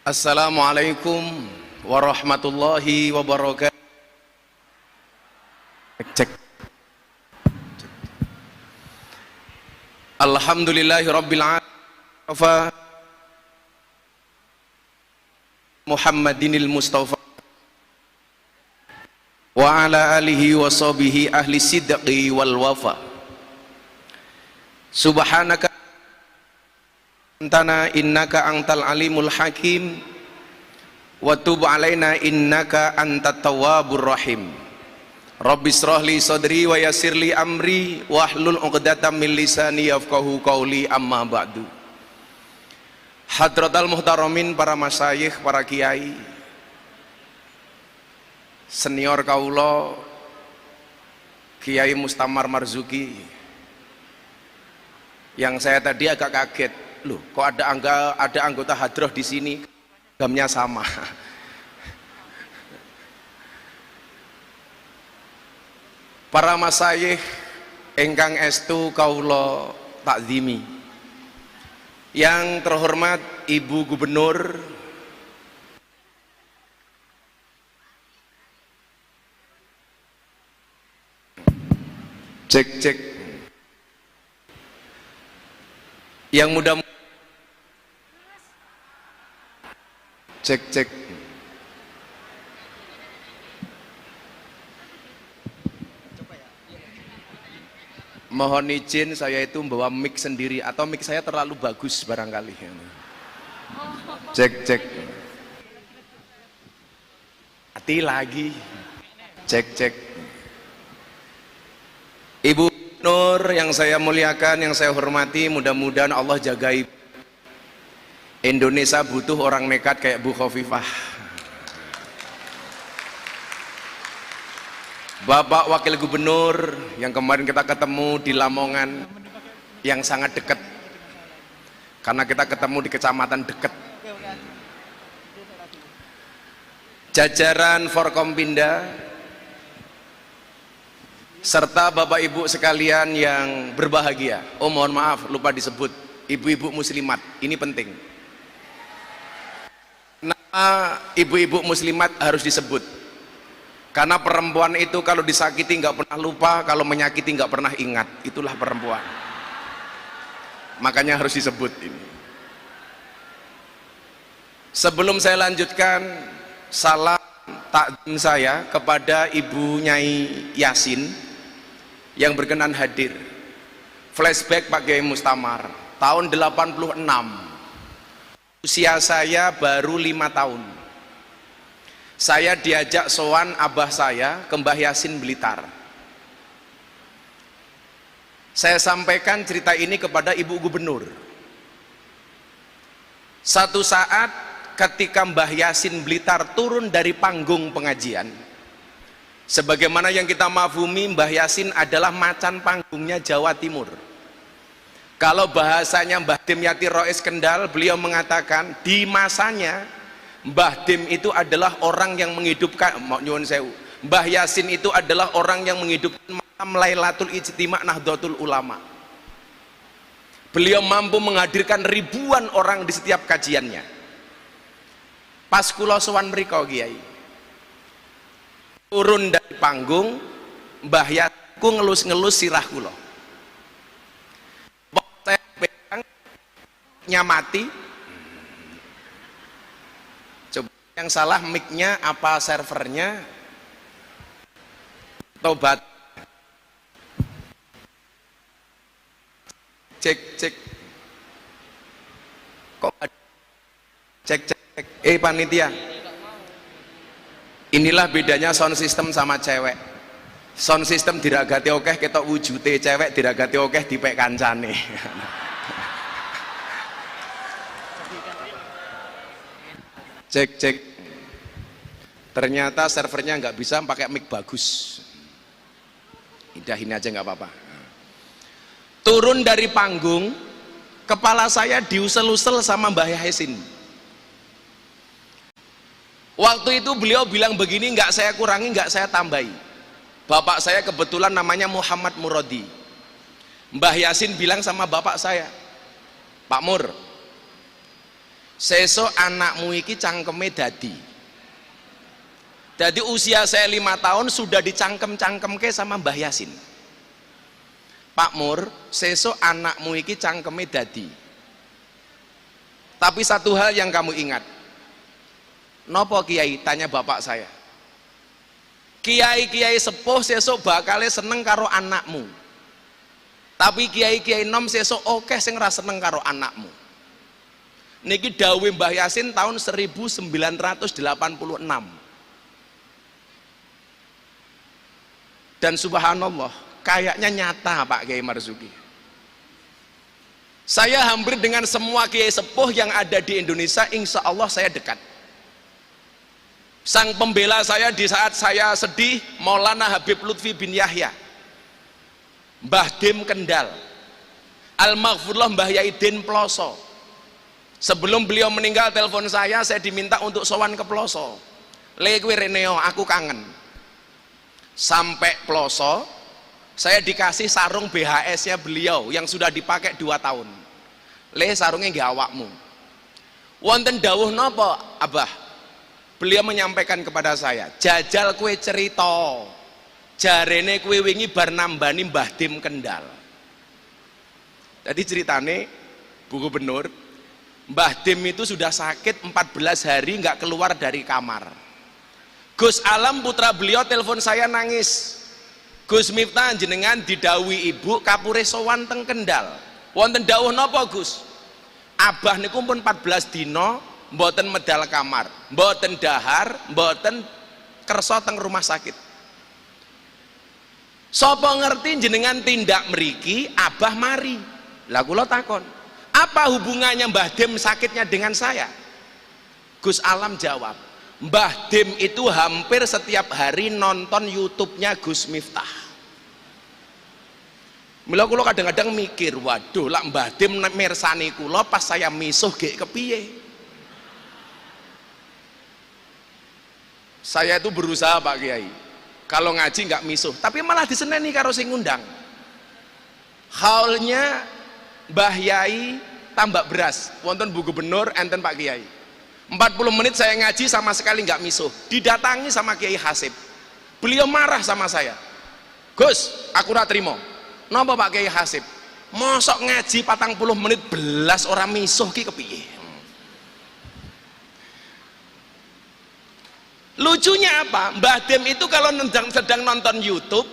Assalamualaikum warahmatullahi wabarakatuh. Cek. Alhamdulillahi rabbil alamin. Muhammadinil Mustafa wa ala alihi wa sahbihi ahli sidqi wal wafa. Subhanaka antana innaka antal alimul hakim wa tub alaina innaka antat tawwabur rahim. Rabbi shrahli sadri wa yassirli amri wahlul 'uqdatam min lisani yafqahu qawli, amma ba'du. Hadratal muhtaramin, para masyayikh, para kiai, senior kaula Kiai Mustamar Marzuki, yang saya tadi agak kaget, loh kok ada anggota hadroh di sini, gamnya sama. Para masyayikh ingkang estu kaula takzimi, yang terhormat Ibu Gubernur cek yang muda cek mohon izin, saya itu membawa mic sendiri atau mic saya terlalu bagus barangkali. Cek hati lagi. Cek Ibu Nur yang saya muliakan, yang saya hormati, mudah-mudahan Allah jagai. Indonesia butuh orang nekat kayak Bu Khofifah. Bapak Wakil Gubernur yang kemarin kita ketemu di Lamongan, yang sangat dekat, karena kita ketemu di kecamatan dekat. Jajaran Forkompinda serta Bapak Ibu sekalian yang berbahagia. Oh mohon maaf, lupa disebut, ibu-ibu muslimat, ini penting. Nama ibu-ibu muslimat harus disebut, karena perempuan itu kalau disakiti nggak pernah lupa, kalau menyakiti nggak pernah ingat. Itulah perempuan, makanya harus disebut ini. Sebelum saya lanjutkan, salam takdim saya kepada Ibu Nyai Yasin yang berkenan hadir. Flashback Pak Kiai Mustamar, tahun 86, usia saya baru 5 tahun. Saya diajak sowan abah saya ke Mbah Yasin Blitar. Saya sampaikan cerita ini kepada Ibu Gubernur. Satu saat ketika Mbah Yasin Blitar turun dari panggung pengajian, sebagaimana yang kita mafhumi, Mbah Yasin adalah macan panggungnya Jawa Timur. Kalau bahasanya Mbah Dimyati Rois Kendal, beliau mengatakan di masanya Mbah Dim itu adalah orang yang menghidupkan, nyuwun sewu, Mbah Yasin itu adalah orang yang menghidupkan malam Lailatul Ijtima' Nahdlatul Ulama. Beliau mampu menghadirkan ribuan orang di setiap kajiannya. Pas kula sowan mriko Kiai, turun dari panggung, Mbah Yasin ku ngelus-ngelus sirah kula. Saya pegang nyamati. Yang salah mic-nya apa servernya? Tobat. Cek. Kok ada? Cek. Panitia. Inilah bedanya sound system sama cewek. Sound system diragati okeh ketok wujute, cewek diragati okeh dipek kancane. Cek. Ternyata servernya nggak bisa pakai mic bagus. Indahin aja nggak apa-apa. Turun dari panggung, kepala saya diusel-usel sama Mbah Yasin. Waktu itu beliau bilang begini, nggak saya kurangi, nggak saya tambahi. Bapak saya kebetulan namanya Muhammad Muradi. Mbah Yasin bilang sama bapak saya, Pak Mur, sesuk anakmu iki cangkeme dadi usia saya 5 tahun sudah dicangkem-cangkemke sama Mbah Yasin. Pak Mur, sesuk anakmu iki cangkeme dadi. Tapi satu hal yang kamu ingat. Nopo Kiai? Tanya bapak saya. Kiai-kiai sepuh sesuk bakale seneng karo anakmu. Tapi kiai-kiai nom sesuk akeh sing ra seneng karo anakmu. Niki dawuh Mbah Yasin tahun 1986. Dan subhanallah, kayaknya nyata Pak Kiai Marzuki. Saya hampir dengan semua kiai sepuh yang ada di Indonesia, insya Allah saya dekat. Sang pembela saya di saat saya sedih, Maulana Habib Lutfi bin Yahya, Mbah Dim Kendal, Al-Maghfurullah Mbah Yaidin Ploso. Sebelum beliau meninggal telepon saya diminta untuk sowan ke Ploso. Le kowe Reneo, aku kangen. Sampai Ploso, saya dikasih sarung BHS-nya beliau yang sudah dipakai 2 tahun. Le sarungnya nggih awakmu. Wonten dawuh napa, Abah? Beliau menyampaikan kepada saya, jajal kue cerita. Jarene kue wingi bar nambani Mbah Dim Kendal. Tadi ceritane Bu Gubernur, Mbah Dim itu sudah sakit 14 hari nggak keluar dari kamar. Gus Alam putra beliau telepon saya nangis. Gus Miftah jenengan didawi ibu kapure sowan teng Kendal. Wonten dawuh napa Gus? Abah niku pun 14 dino mboten medal kamar, mboten dahar, mboten kersa teng rumah sakit. Sapa ngerti jenengan tindak mriki, Abah mari. Lah kula takon, apa hubungannya Mbah Dim sakitnya dengan saya? Gus Alam jawab, Mbah Dim itu hampir setiap hari nonton YouTube-nya Gus Miftah. Mila kula kadang-kadang mikir, waduh lak Mbah Dim mirsani kula pas saya misuh gek kepiye. Saya itu berusaha Pak Kiai, kalau ngaji nggak misuh, tapi malah diseneni karo sing ngundang. Haulnya Mbah Yai tambak beras, wonten Bu Gubernur, enten Pak Kiai. 40 menit saya ngaji sama sekali nggak misuh. Didatangi sama Kiai Hasib, beliau marah sama saya. Gus, aku ora trimo. Napa Pak Kiai Hasib? Mosok ngaji 40 menit belas orang misuh ki kepiye? Lucunya apa? Mbah Dim itu kalau sedang nonton YouTube,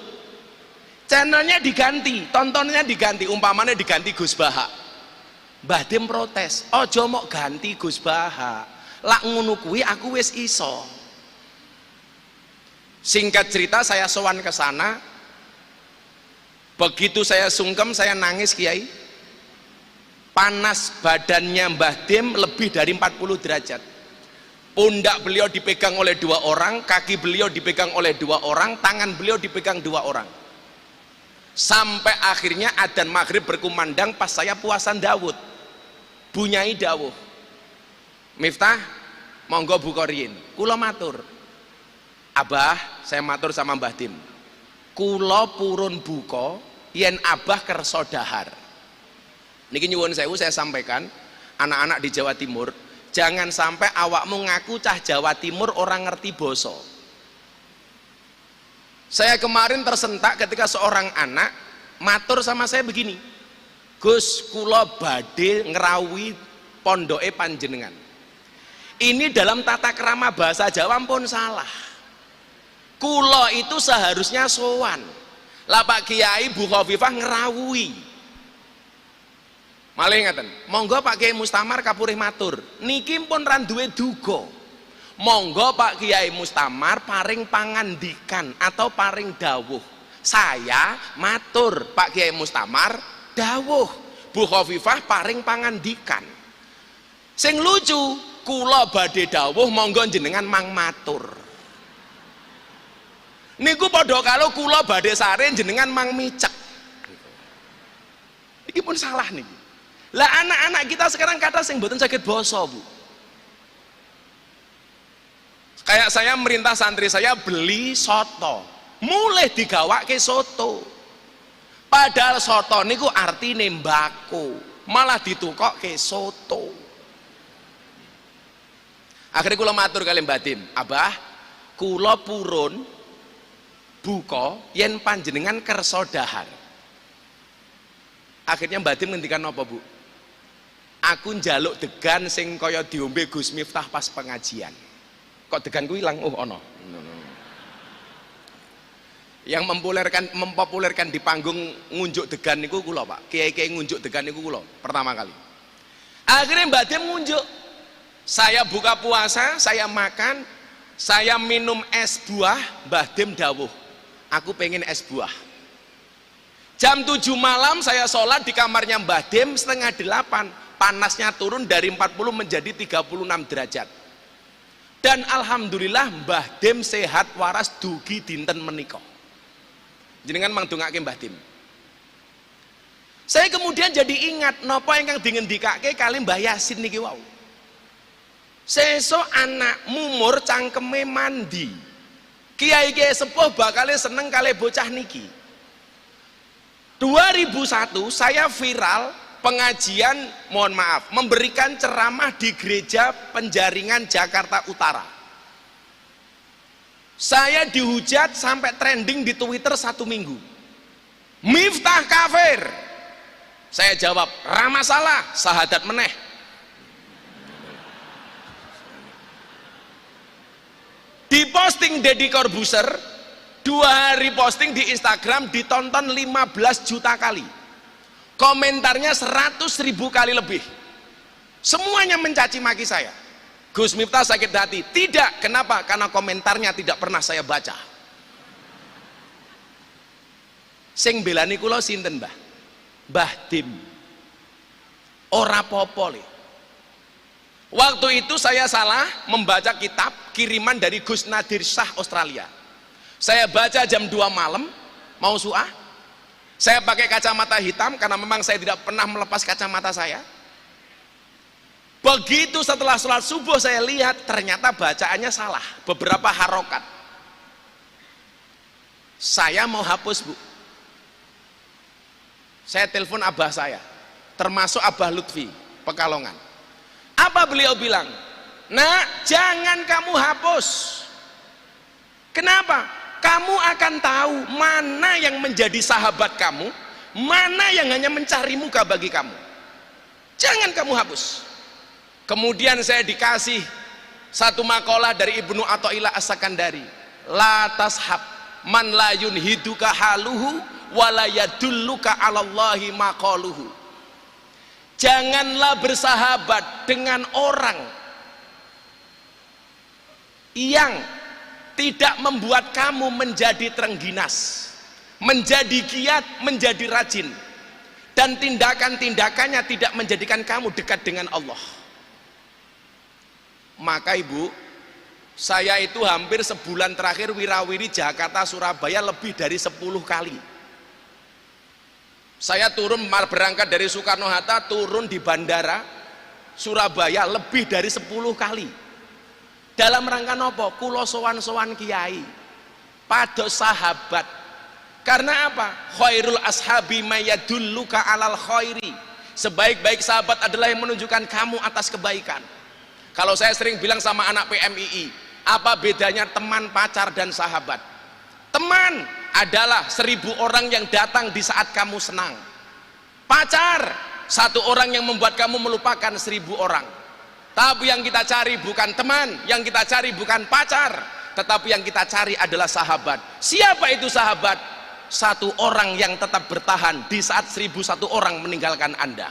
channelnya diganti, tontonnya diganti, umpamanya diganti Gus Baha. Mbah Dim protes, ojo mok ganti Gus Baha, lak ngono kuwi aku wis iso. Singkat cerita, saya sowan ke sana. Begitu saya sungkem, saya nangis Kiai. Panas badannya Mbah Dim lebih dari 40 derajat. Pundak beliau dipegang oleh 2 orang, kaki beliau dipegang oleh 2 orang, tangan beliau dipegang 2 orang. Sampai akhirnya adzan maghrib berkumandang pas saya puasan Dawud. Bunyai dawuh, Miftah, monggo buka riyin. Kula matur, Abah, saya matur sama Mbah Dim, kula purun buka yen Abah kersa dahar. Niki nyuwun sewu saya sampaikan, anak-anak di Jawa Timur, jangan sampai awakmu ngaku cah Jawa Timur orang ngerti boso. Saya kemarin tersentak ketika seorang anak matur sama saya begini, Gus, kula badhe ngrawuhi pondoke panjenengan. Ini dalam tata krama bahasa Jawa pun salah. Kula itu seharusnya sowan. Lah Pak Kiai Bu Khofifah ngrawuhi. Malih ngaten, monggo Pak Kiai Mustamar kapurih matur, niki pun ra duwe duga. Monggo Pak Kiai Mustamar paring pangandikan atau paring dawuh. Saya matur, Pak Kiai Mustamar dawuh, Bu Khofifah paring pangandikan. Sing lucu, kula badhe dawuh monggo jenengan mang matur. Niku padha karo kula badhe sare jenengan mang micek. Iki pun salah niki. Lah anak-anak kita sekarang kata sing mboten sakit basa, Bu. Kayak saya merintah santri saya beli soto, mulai digawake soto. Padahal soto niku artine mbako, malah ditukokke soto. Akhirnya kula matur kali Mbah Dim, Abah, kula purun buka yen panjenengan kersa dahar. Akhirnya Mbah Dim ngendikan apa, Bu? Aku njaluk degan sing kaya diombe Gus Miftah pas pengajian. Kok deganku hilang? Oh, ono. Yang mempopulerkan di panggung ngunjuk degan niku kula, Pak. Kiai-kiai ngunjuk degan niku kula pertama kali. Akhirnya Mbah Dim ngunjuk. Saya buka puasa, saya makan, saya minum es buah, Mbah Dim dawuh, aku pengen es buah. Jam 7 malam saya sholat di kamarnya Mbah Dim, 7:30, panasnya turun dari 40 menjadi 36 derajat. Dan alhamdulillah Mbah Dim sehat waras dugi dinten menika. Jenengan mangdongake Mbah Dim. Saya kemudian jadi ingat napa ingkang dingendikake kali Mbah Yasin niki wau. Sesuk anak mumur cangkeme mandi. Kiai-kiai sepuh bakal seneng kali bocah niki. 2001 saya viral pengajian, mohon maaf, memberikan ceramah di gereja Penjaringan Jakarta Utara. Saya dihujat sampai trending di Twitter 1 minggu. Miftah kafir. Saya jawab, ra masalah, sahadat meneh. Diposting Deddy Corbuzier, 2 hari posting di Instagram ditonton 15 juta kali. Komentarnya 100.000 kali lebih. Semuanya mencaci maki saya. Gus Miftah sakit hati. Tidak, kenapa? Karena komentarnya tidak pernah saya baca. Sing belani kula sinten, Mbah? Mbah Dim. Ora popo le. Waktu itu saya salah membaca kitab kiriman dari Gus Nadir Shah Australia. Saya baca jam 2 malam, mau suah. Saya pakai kacamata hitam karena memang saya tidak pernah melepas kacamata saya. Begitu setelah sholat subuh saya lihat ternyata bacaannya salah, beberapa harokat. Saya mau hapus, Bu. Saya telepon abah saya, termasuk Abah Lutfi Pekalongan. Apa beliau bilang? Nak, jangan kamu hapus. Kenapa? Kamu akan tahu mana yang menjadi sahabat kamu, mana yang hanya mencari muka bagi kamu. Jangan kamu hapus. Kemudian saya dikasih satu makalah dari Ibnu Athaillah As-Sakandari. La tashab man la yunhiduka haluhu wa la yadulluka 'alallahi maqaluhu. Janganlah bersahabat dengan orang yang tidak membuat kamu menjadi terengginas, menjadi giat, menjadi rajin, dan tindakan-tindakannya tidak menjadikan kamu dekat dengan Allah. Maka Ibu, saya itu hampir sebulan terakhir wirawiri Jakarta Surabaya lebih dari 10 kali. Saya berangkat dari Soekarno-Hatta, turun di bandara Surabaya lebih dari 10 kali. Dalam rangka nopo? Kulo sowan-sowan kiai, pados sahabat. Karena apa? Khairul ashabi mayadulluka alal khairi. Sebaik-baik sahabat adalah yang menunjukkan kamu atas kebaikan. Kalau saya sering bilang sama anak PMII, apa bedanya teman, pacar, dan sahabat? Teman adalah 1000 orang yang datang di saat kamu senang. Pacar, 1 orang yang membuat kamu melupakan 1000 orang. Tapi yang kita cari bukan teman, yang kita cari bukan pacar, tetapi yang kita cari adalah sahabat. Siapa itu sahabat? 1 orang yang tetap bertahan di saat 1001 orang meninggalkan Anda.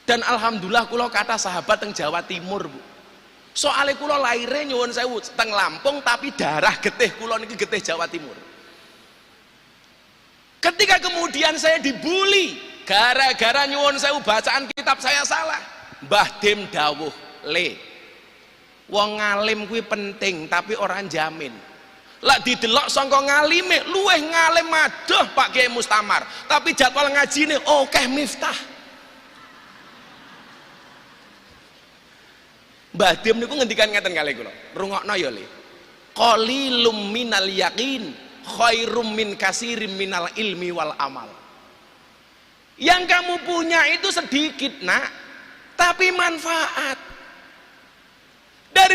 Dan alhamdulillah kula kata sahabat teng Jawa Timur, Bu. Soalnya kula lahirnya nyuwun sewu teng Lampung, tapi darah getih kula niki getih Jawa Timur. Ketika kemudian saya dibully gara-gara nyuwun sewu bacaan kitab saya salah, Mbah Dim dawuh, le, wong ngalim kuwi penting tapi orang jamin. Lah didelok sangka ngalime, luweh ngalim madoh Pak Kiai Mustamar, tapi jadwal ngajine akeh Miftah. Mbah Dim niku ngendikan ngeten kali kula, rungokno ya le. Qalilum minal yaqin khairum min kasirim minal ilmi wal amal. Yang kamu punya itu sedikit, Nak, tapi manfaat.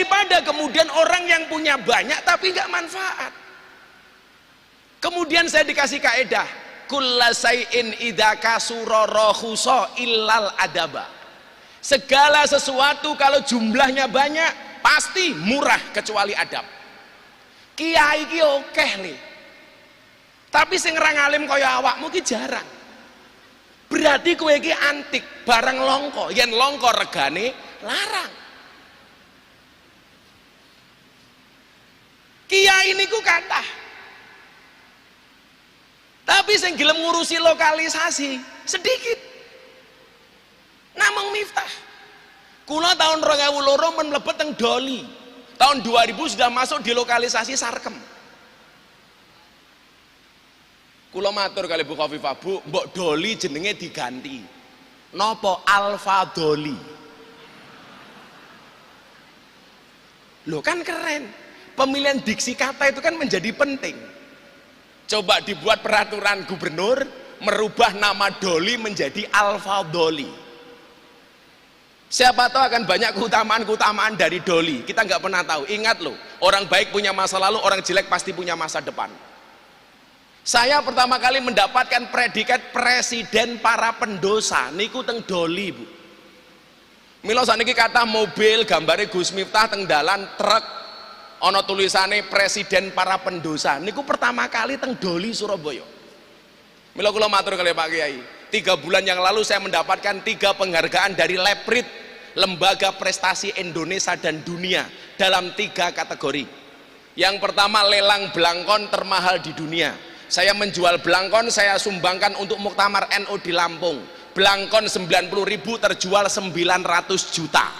daripada kemudian orang yang punya banyak tapi nggak manfaat. Kemudian saya dikasih kaedah, kullasai'in idza kasura rakhusa illal adaba. Segala sesuatu kalau jumlahnya banyak pasti murah kecuali adab. Kiai ki akeh nih. Tapi sing ra ngalim kaya awakmu ki jarang. Berarti kowe iki antik, barang longko. Yen longko regane larang. Kiai niku kathah. Tapi sing gelem ngurusi lokalisasi sedikit. Namung Miftah. Kula tahun 2002 men mlebet teng Doli. Tahun 2000 sudah masuk di lokalisasi Sarkem. Kula matur kali Bu Khofifah, Bu, mbok Doli jenenge diganti. Napa Alfa Doli? Loh kan keren. Pemilihan diksi kata itu kan menjadi penting. Coba dibuat peraturan gubernur merubah nama Doli menjadi Alfa Doli. Siapa tahu akan banyak keutamaan-keutamaan dari Doli. Kita nggak pernah tahu. Ingat loh, orang baik punya masa lalu, orang jelek pasti punya masa depan. Saya pertama kali mendapatkan predikat presiden para pendosa niku teng Doli, Bu. Mila saniki kata mobil gambare Gus Miftah teng dalan truk ana tulisane presiden para pendosa niku pertama kali teng Doli Surabaya. Mila kula matur kali Pak Kiai, 3 bulan yang lalu saya mendapatkan 3 penghargaan dari Leprit, Lembaga Prestasi Indonesia dan Dunia, dalam 3 kategori. Yang pertama lelang belangkon termahal di dunia. Saya menjual belangkon, saya sumbangkan untuk Muktamar NU di Lampung. Belangkon 90.000 terjual 900 juta.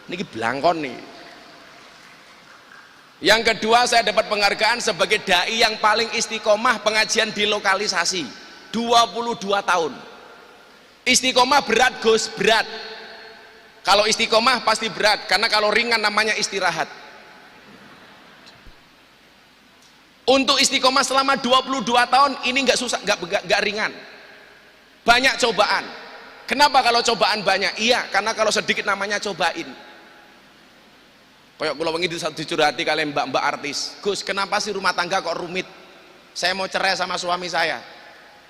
Niki belangkon nih. Yang kedua, saya dapat penghargaan sebagai dai yang paling istiqomah pengajian di lokalisasi. 22 tahun. Istiqomah berat, Gus, berat. Kalau istiqomah pasti berat, karena kalau ringan namanya istirahat. Untuk istiqomah selama 22 tahun ini nggak susah, nggak ringan. Banyak cobaan. Kenapa kalau cobaan banyak? Iya, karena kalau sedikit namanya cobain. Kayak kula wengi dicurhati kalian mbak-mbak artis. Gus, kenapa sih rumah tangga kok rumit? Saya mau cerai sama suami saya.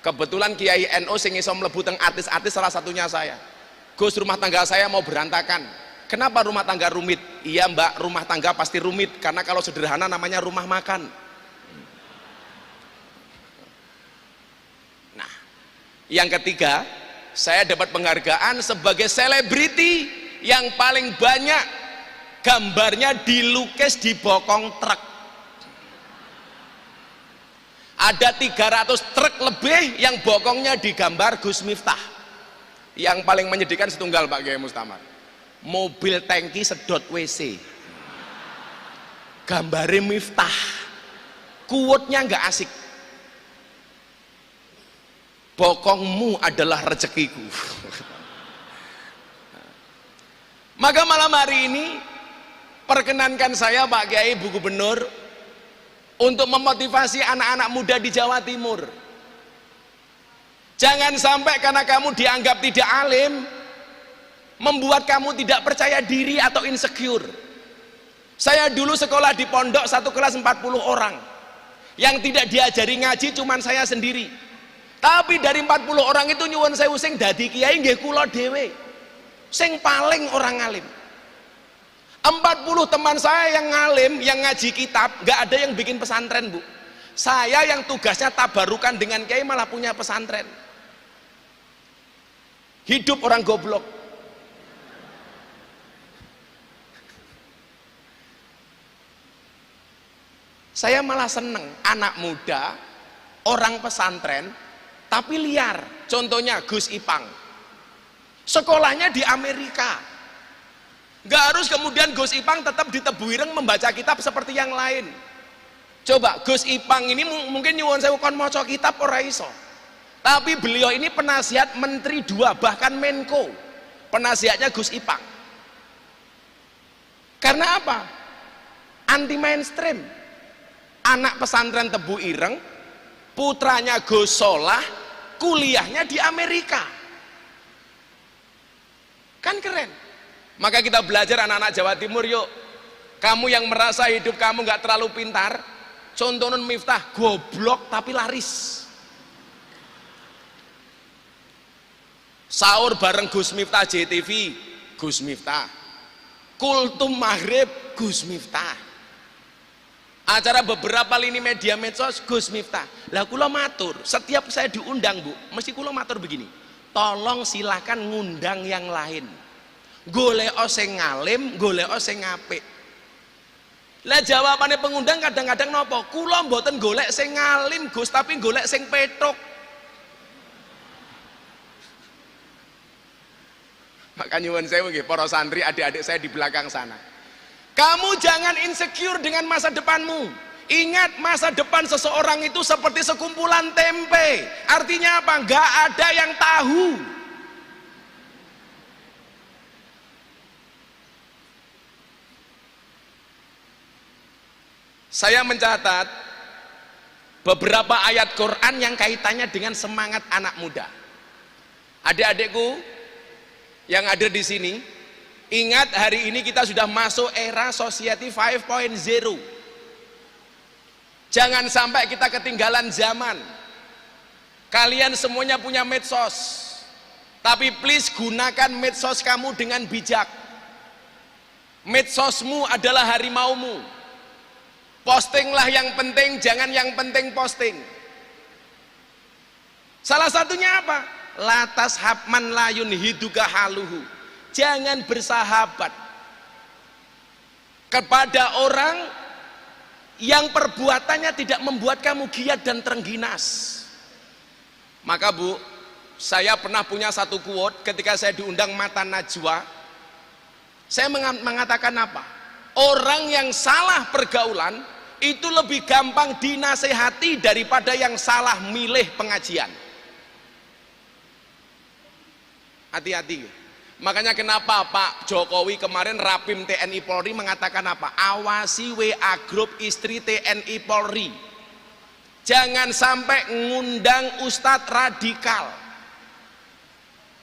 Kebetulan Kiai NU sing iso mlebu teng artis-artis salah satunya saya. Gus, rumah tangga saya mau berantakan. Kenapa rumah tangga rumit? Iya mbak, rumah tangga pasti rumit karena kalau sederhana namanya rumah makan. Nah, yang ketiga, saya dapat penghargaan sebagai selebriti yang paling banyak gambarnya dilukis di bokong truk. Ada 300 truk lebih yang bokongnya digambar Gus Miftah. Yang paling menyedihkan setunggal Pak Kiai Mustamar, mobil tangki sedot WC gambare Miftah, quote-nya nggak asik, bokongmu adalah rezekiku. Maka malam hari ini perkenankan saya Pak Kiai, Bu Gubernur, untuk memotivasi anak-anak muda di Jawa Timur. Jangan sampai karena kamu dianggap tidak alim membuat kamu tidak percaya diri atau insecure. Saya dulu sekolah di pondok 1 kelas 40 orang. Yang tidak diajari ngaji cuman saya sendiri. Tapi dari 40 orang itu nyuwun sewu sing dadi kiai nggih kula dhewe. Sing paling orang alim. 40 teman saya yang ngalim, yang ngaji kitab, nggak ada yang bikin pesantren, Bu. Saya yang tugasnya tabarukan dengan kiai malah punya pesantren. Hidup orang goblok. Saya malah seneng anak muda, orang pesantren, tapi liar. Contohnya Gus Ipang. Sekolahnya di Amerika. Nggak harus kemudian Gus Ipang tetap di Tebuireng membaca kitab seperti yang lain. Coba Gus Ipang ini mungkin nyuwun sewu kon maca kitab ora iso. Tapi beliau ini penasihat menteri 2, bahkan Menko. Penasihatnya Gus Ipang. Karena apa? Anti mainstream. Anak pesantren Tebu Ireng, putranya Gus Solah, kuliahnya di Amerika. Kan keren. Maka kita belajar anak-anak Jawa Timur yuk. Kamu yang merasa hidup kamu nggak terlalu pintar, contoh Nun Miftah goblok tapi laris. Sahur bareng Gus Miftah JTV, Gus Miftah. Kultum maghrib, Gus Miftah. Acara beberapa lini media medsos, Gus Miftah. Lah kula matur, setiap saya diundang Bu, mesti kula matur begini. Tolong silakan ngundang yang lain. Golek sing ngalim, golek sing apik. Lah jawabannya pengundang kadang-kadang nopo? Kula mboten golek sing ngalim Gus, tapi golek sing petuk. Maka nyuwun sewu nggih para santri, adik-adik saya di belakang sana. Kamu jangan insecure dengan masa depanmu. Ingat, masa depan seseorang itu seperti sekumpulan tempe. Artinya apa? Enggak ada yang tahu. Saya mencatat beberapa ayat Quran yang kaitannya dengan semangat anak muda. Adik-adikku yang ada di sini, ingat hari ini kita sudah masuk era Society 5.0. Jangan sampai kita ketinggalan zaman. Kalian semuanya punya medsos, tapi please gunakan medsos kamu dengan bijak. Medsosmu adalah harimaumu. Postinglah yang penting, jangan yang penting posting. Salah satunya apa? Latas habman layun hiduka haluhu. Jangan bersahabat kepada orang yang perbuatannya tidak membuat kamu giat dan terengginas. Maka Bu, saya pernah punya satu quote ketika saya diundang Mata Najwa. Saya mengatakan apa? Orang yang salah pergaulan itu lebih gampang dinasehati daripada yang salah milih pengajian. Hati-hati. Makanya kenapa Pak Jokowi kemarin Rapim TNI Polri mengatakan apa? Awasi WA grup istri TNI Polri. Jangan sampai ngundang ustadz radikal.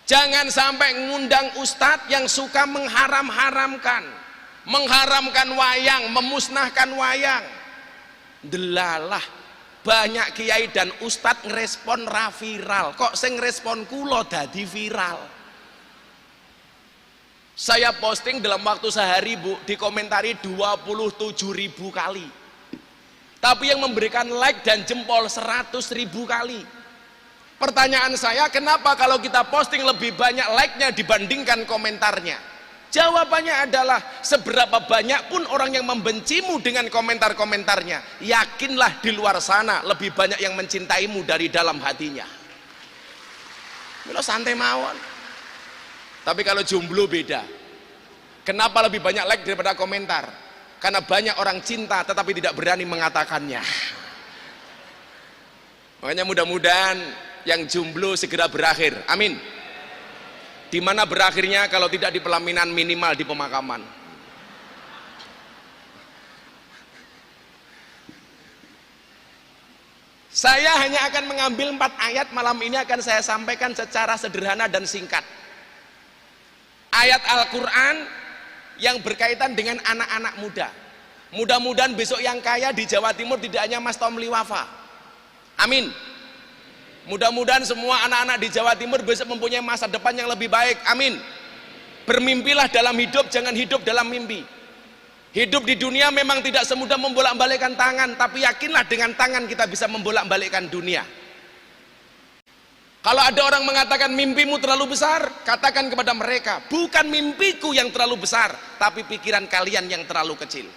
Jangan sampai ngundang ustadz yang suka mengharam-haramkan, mengharamkan wayang, memusnahkan wayang. Delalah banyak kiai dan ustadz ngerespon viral. Kok sing ngerespon kulo dadi viral? Saya posting dalam waktu sehari Bu, dikomentari 27.000 kali. Tapi yang memberikan like dan jempol 100.000 kali. Pertanyaan saya, kenapa kalau kita posting lebih banyak like-nya dibandingkan komentarnya? Jawabannya adalah seberapa banyak pun orang yang membencimu dengan komentar-komentarnya, yakinlah di luar sana lebih banyak yang mencintaimu dari dalam hatinya. Milo santai mawon. Tapi kalau jomblo beda. Kenapa lebih banyak like daripada komentar? Karena banyak orang cinta tetapi tidak berani mengatakannya. Makanya mudah-mudahan yang jomblo segera berakhir. Amin. Di mana berakhirnya kalau tidak di pelaminan, minimal di pemakaman. Saya hanya akan mengambil 4 ayat malam ini, akan saya sampaikan secara sederhana dan singkat. Ayat Al-Quran yang berkaitan dengan anak-anak muda. Mudah-mudahan besok yang kaya di Jawa Timur tidak hanya Mas Tomli Wafa. Amin. Mudah-mudahan semua anak-anak di Jawa Timur besok mempunyai masa depan yang lebih baik. Amin. Bermimpilah dalam hidup, jangan hidup dalam mimpi. Hidup di dunia memang tidak semudah membolak-balikkan tangan, tapi yakinlah dengan tangan kita bisa membolak-balikkan dunia. Kalau ada orang mengatakan mimpimu terlalu besar, katakan kepada mereka, bukan mimpiku yang terlalu besar, tapi pikiran kalian yang terlalu kecil.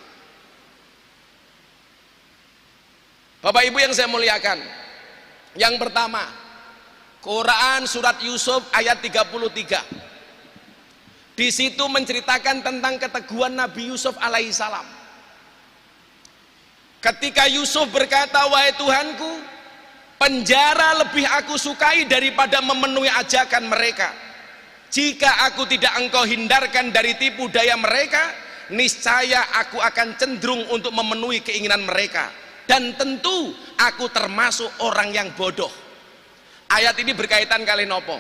Bapak Ibu yang saya muliakan, yang pertama, Quran surat Yusuf ayat 33. Di situ menceritakan tentang keteguhan Nabi Yusuf alaihissalam. Ketika Yusuf berkata, wahai Tuhanku, penjara lebih aku sukai daripada memenuhi ajakan mereka. Jika aku tidak engkau hindarkan dari tipu daya mereka, niscaya aku akan cenderung untuk memenuhi keinginan mereka. Dan tentu aku termasuk orang yang bodoh. Ayat ini berkaitan kali nopo.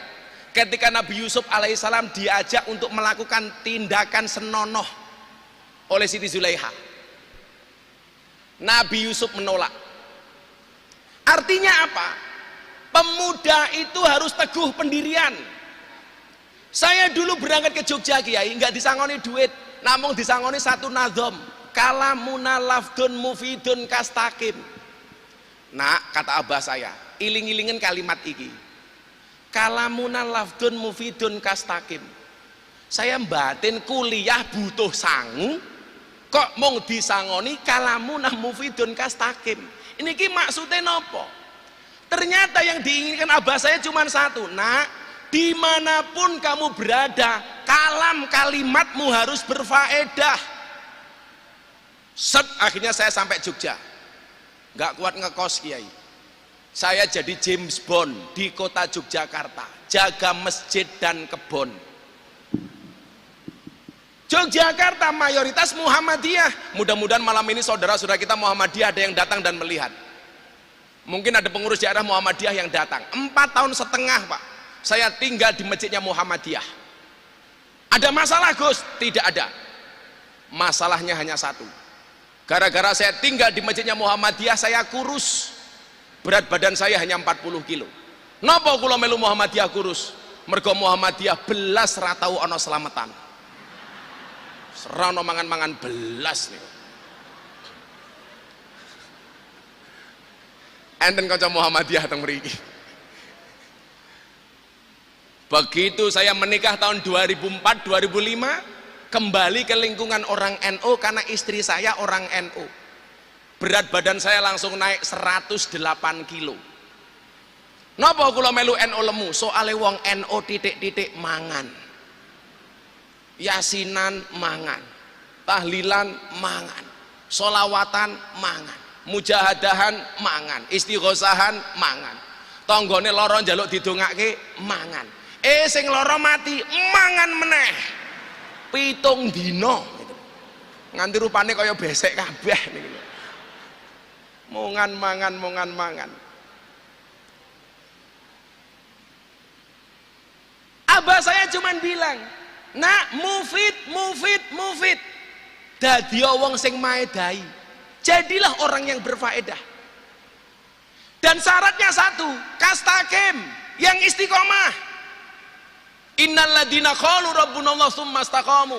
Ketika Nabi Yusuf alaihissalam diajak untuk melakukan tindakan senonoh, oleh Siti Zulaiha. Nabi Yusuf menolak. Artinya apa? Pemuda itu harus teguh pendirian. Saya dulu berangkat ke Jogja Kiai, nggak disangoni duit, namun disangoni satu nazom. Kalamuna lafdun mufidun kastakim. Nah, kata abah saya, iling-ilingen kalimat iki. Kalamuna lafdun mufidun kastakim. Saya batin kuliah butuh sangu, kok mong disangoni kalamuna mufidun kastakim. Ini ki maksudnya nopo? Ternyata yang diinginkan abah saya cuma satu. Nak, dimanapun kamu berada, kalam kalimatmu harus berfaedah. Set, akhirnya saya sampai Jogja. Gak kuat ngekos Kiai. Saya jadi James Bond di kota Yogyakarta, jaga masjid dan kebon. Yogyakarta mayoritas Muhammadiyah. Mudah-mudahan malam ini saudara-saudara kita Muhammadiyah ada yang datang dan melihat. Mungkin ada pengurus daerah Muhammadiyah yang datang. 4 tahun setengah Pak, saya tinggal di masjidnya Muhammadiyah. Ada masalah Gus? Tidak ada. Masalahnya hanya satu. Gara-gara saya tinggal di masjidnya Muhammadiyah, saya kurus. Berat badan saya hanya 40 kilo. Napa kula melu Muhammadiyah kurus? Mergo Muhammadiyah belas ratau ana selamatan. Serana mangan-mangan belas nih. Enten kanca Muhammadiyah teng mriki. Begitu saya menikah tahun 2004 2005, kembali ke lingkungan orang NU karena istri saya orang NU. Berat badan saya langsung naik 108 kilo. Napa kula melu NU lemu? Soale wong NU titik-titik mangan. Yasinan mangan, tahlilan mangan, solawatan mangan, mujahadahan mangan, istighosahan mangan. Tanggane lara njaluk didongake mangan. Sing lara mati mangan meneh. 7 dina gitu. Nganti rupane kaya besek kabeh niku. Mongan mangan. Abah saya cuman bilang, nak mufid. Dadi wong sing maedai. Jadilah orang yang berfaedah. Dan syaratnya satu, kastakim, yang istiqomah. Innalladzina qalu rabbunallah tsumma istaqamu.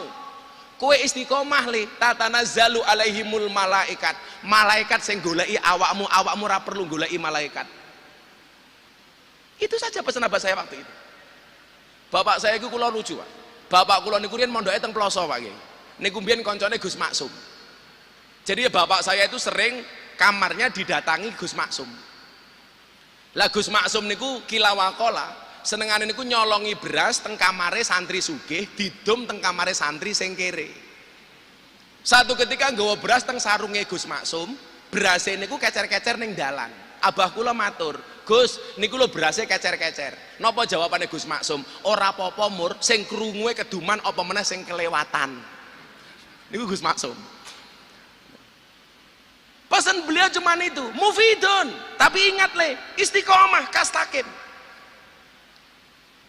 Kowe istiqomah le, tatanazzalu alaihimul malaikat. Malaikat sing goleki awakmu ora perlu goleki malaikat. Itu saja pesan abah saya waktu itu. Bapak saya iku kula lucu, Pak. Bapak kula niku riyen mondoke teng Ploso, Pak Kiai. Niku mbiyen koncone Gus Maksum. Jadi bapak saya itu sering kamarnya didatangi Gus Maksum. Lah Gus Maksum niku kilawakola, senengane niku nyolongi beras teng kamare santri sugih, didum teng kamare santri sing kere. Satu ketika nggawa beras teng sarunge Gus Maksum, berase niku kecer-kecer ning dalan. Abah kula matur, Gus, niku lho berase kecer-kecer. Napa jawabane Gus Maksum? Ora apa-apa Mur, sing krunguhe keduman apa meneh sing kelewatan. Niku Gus Maksum. Pesan beliau cuman itu, mufidun, tapi ingat le, istiqomah, kastakim.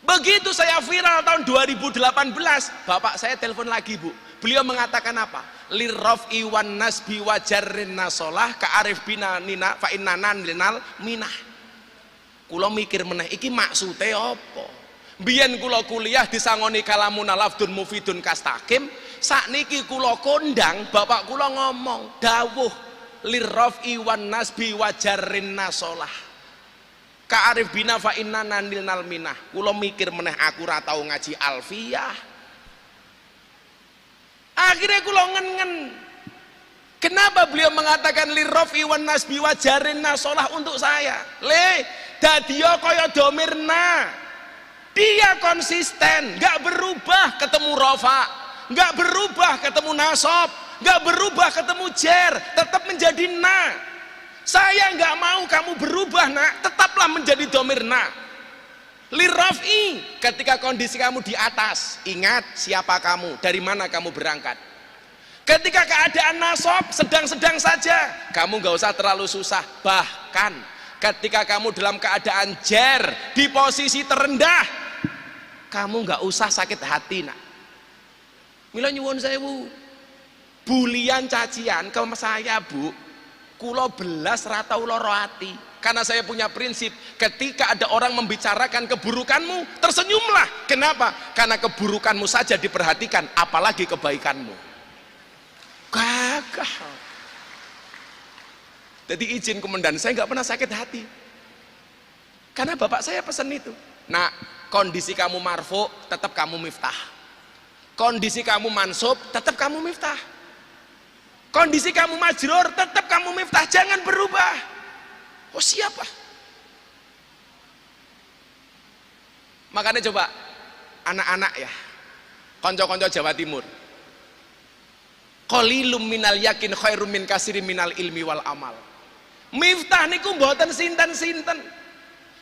Begitu saya viral tahun 2018, bapak saya telepon lagi Bu. Beliau mengatakan apa? Lirraf'i wan nasbi wa jarrin nasolah ka'arif bina nina fa innanan linal minah. Kula mikir meneh iki maksude apa? Biyen kula kuliah disangoni kalamun lafdun mufidun kastakim, sakniki kula kondang bapak kula ngomong dawuh lirraf'i wan nasbi wa jarrin nasolah ka'arif bina fa innanan linal minah. Kula mikir meneh aku ora tau ngaji alfiyah. Akhirnya kula ngen-ngen. Kenapa beliau mengatakan lirraf'i wan nasbi wa jarrin nasolah untuk saya? Le, dadiya kaya domirna. Dia konsisten, nggak berubah ketemu rofa, nggak berubah ketemu nasob, nggak berubah ketemu jer, tetap menjadi na. Saya nggak mau kamu berubah nak, tetaplah menjadi domirna. Lirraf'i, ketika kondisi kamu di atas, ingat siapa kamu, dari mana kamu berangkat. Ketika keadaan nasob sedang-sedang saja, kamu nggak usah terlalu susah. Bahkan ketika kamu dalam keadaan jer di posisi terendah, kamu nggak usah sakit hati nak. Mila nyuwun sewu, bulian cacian ke saya, Bu, kulo belas ratau loro ati. Karena saya punya prinsip, ketika ada orang membicarakan keburukanmu, tersenyumlah. Kenapa? Karena keburukanmu saja diperhatikan, apalagi kebaikanmu. Gagah. Jadi izin komandan, saya nggak pernah sakit hati. Karena bapak saya pesan itu. Nah, kondisi kamu marfu, tetap kamu miftah. Kondisi kamu mansub, tetap kamu miftah. Kondisi kamu majrur, tetap kamu miftah. Jangan berubah. Oh siapa? Makanya coba anak-anak ya, konco-konco Jawa Timur, qalilum minal yakin khairum min kasirin minal ilmi wal amal. Miftah niku mboten sinten-sinten.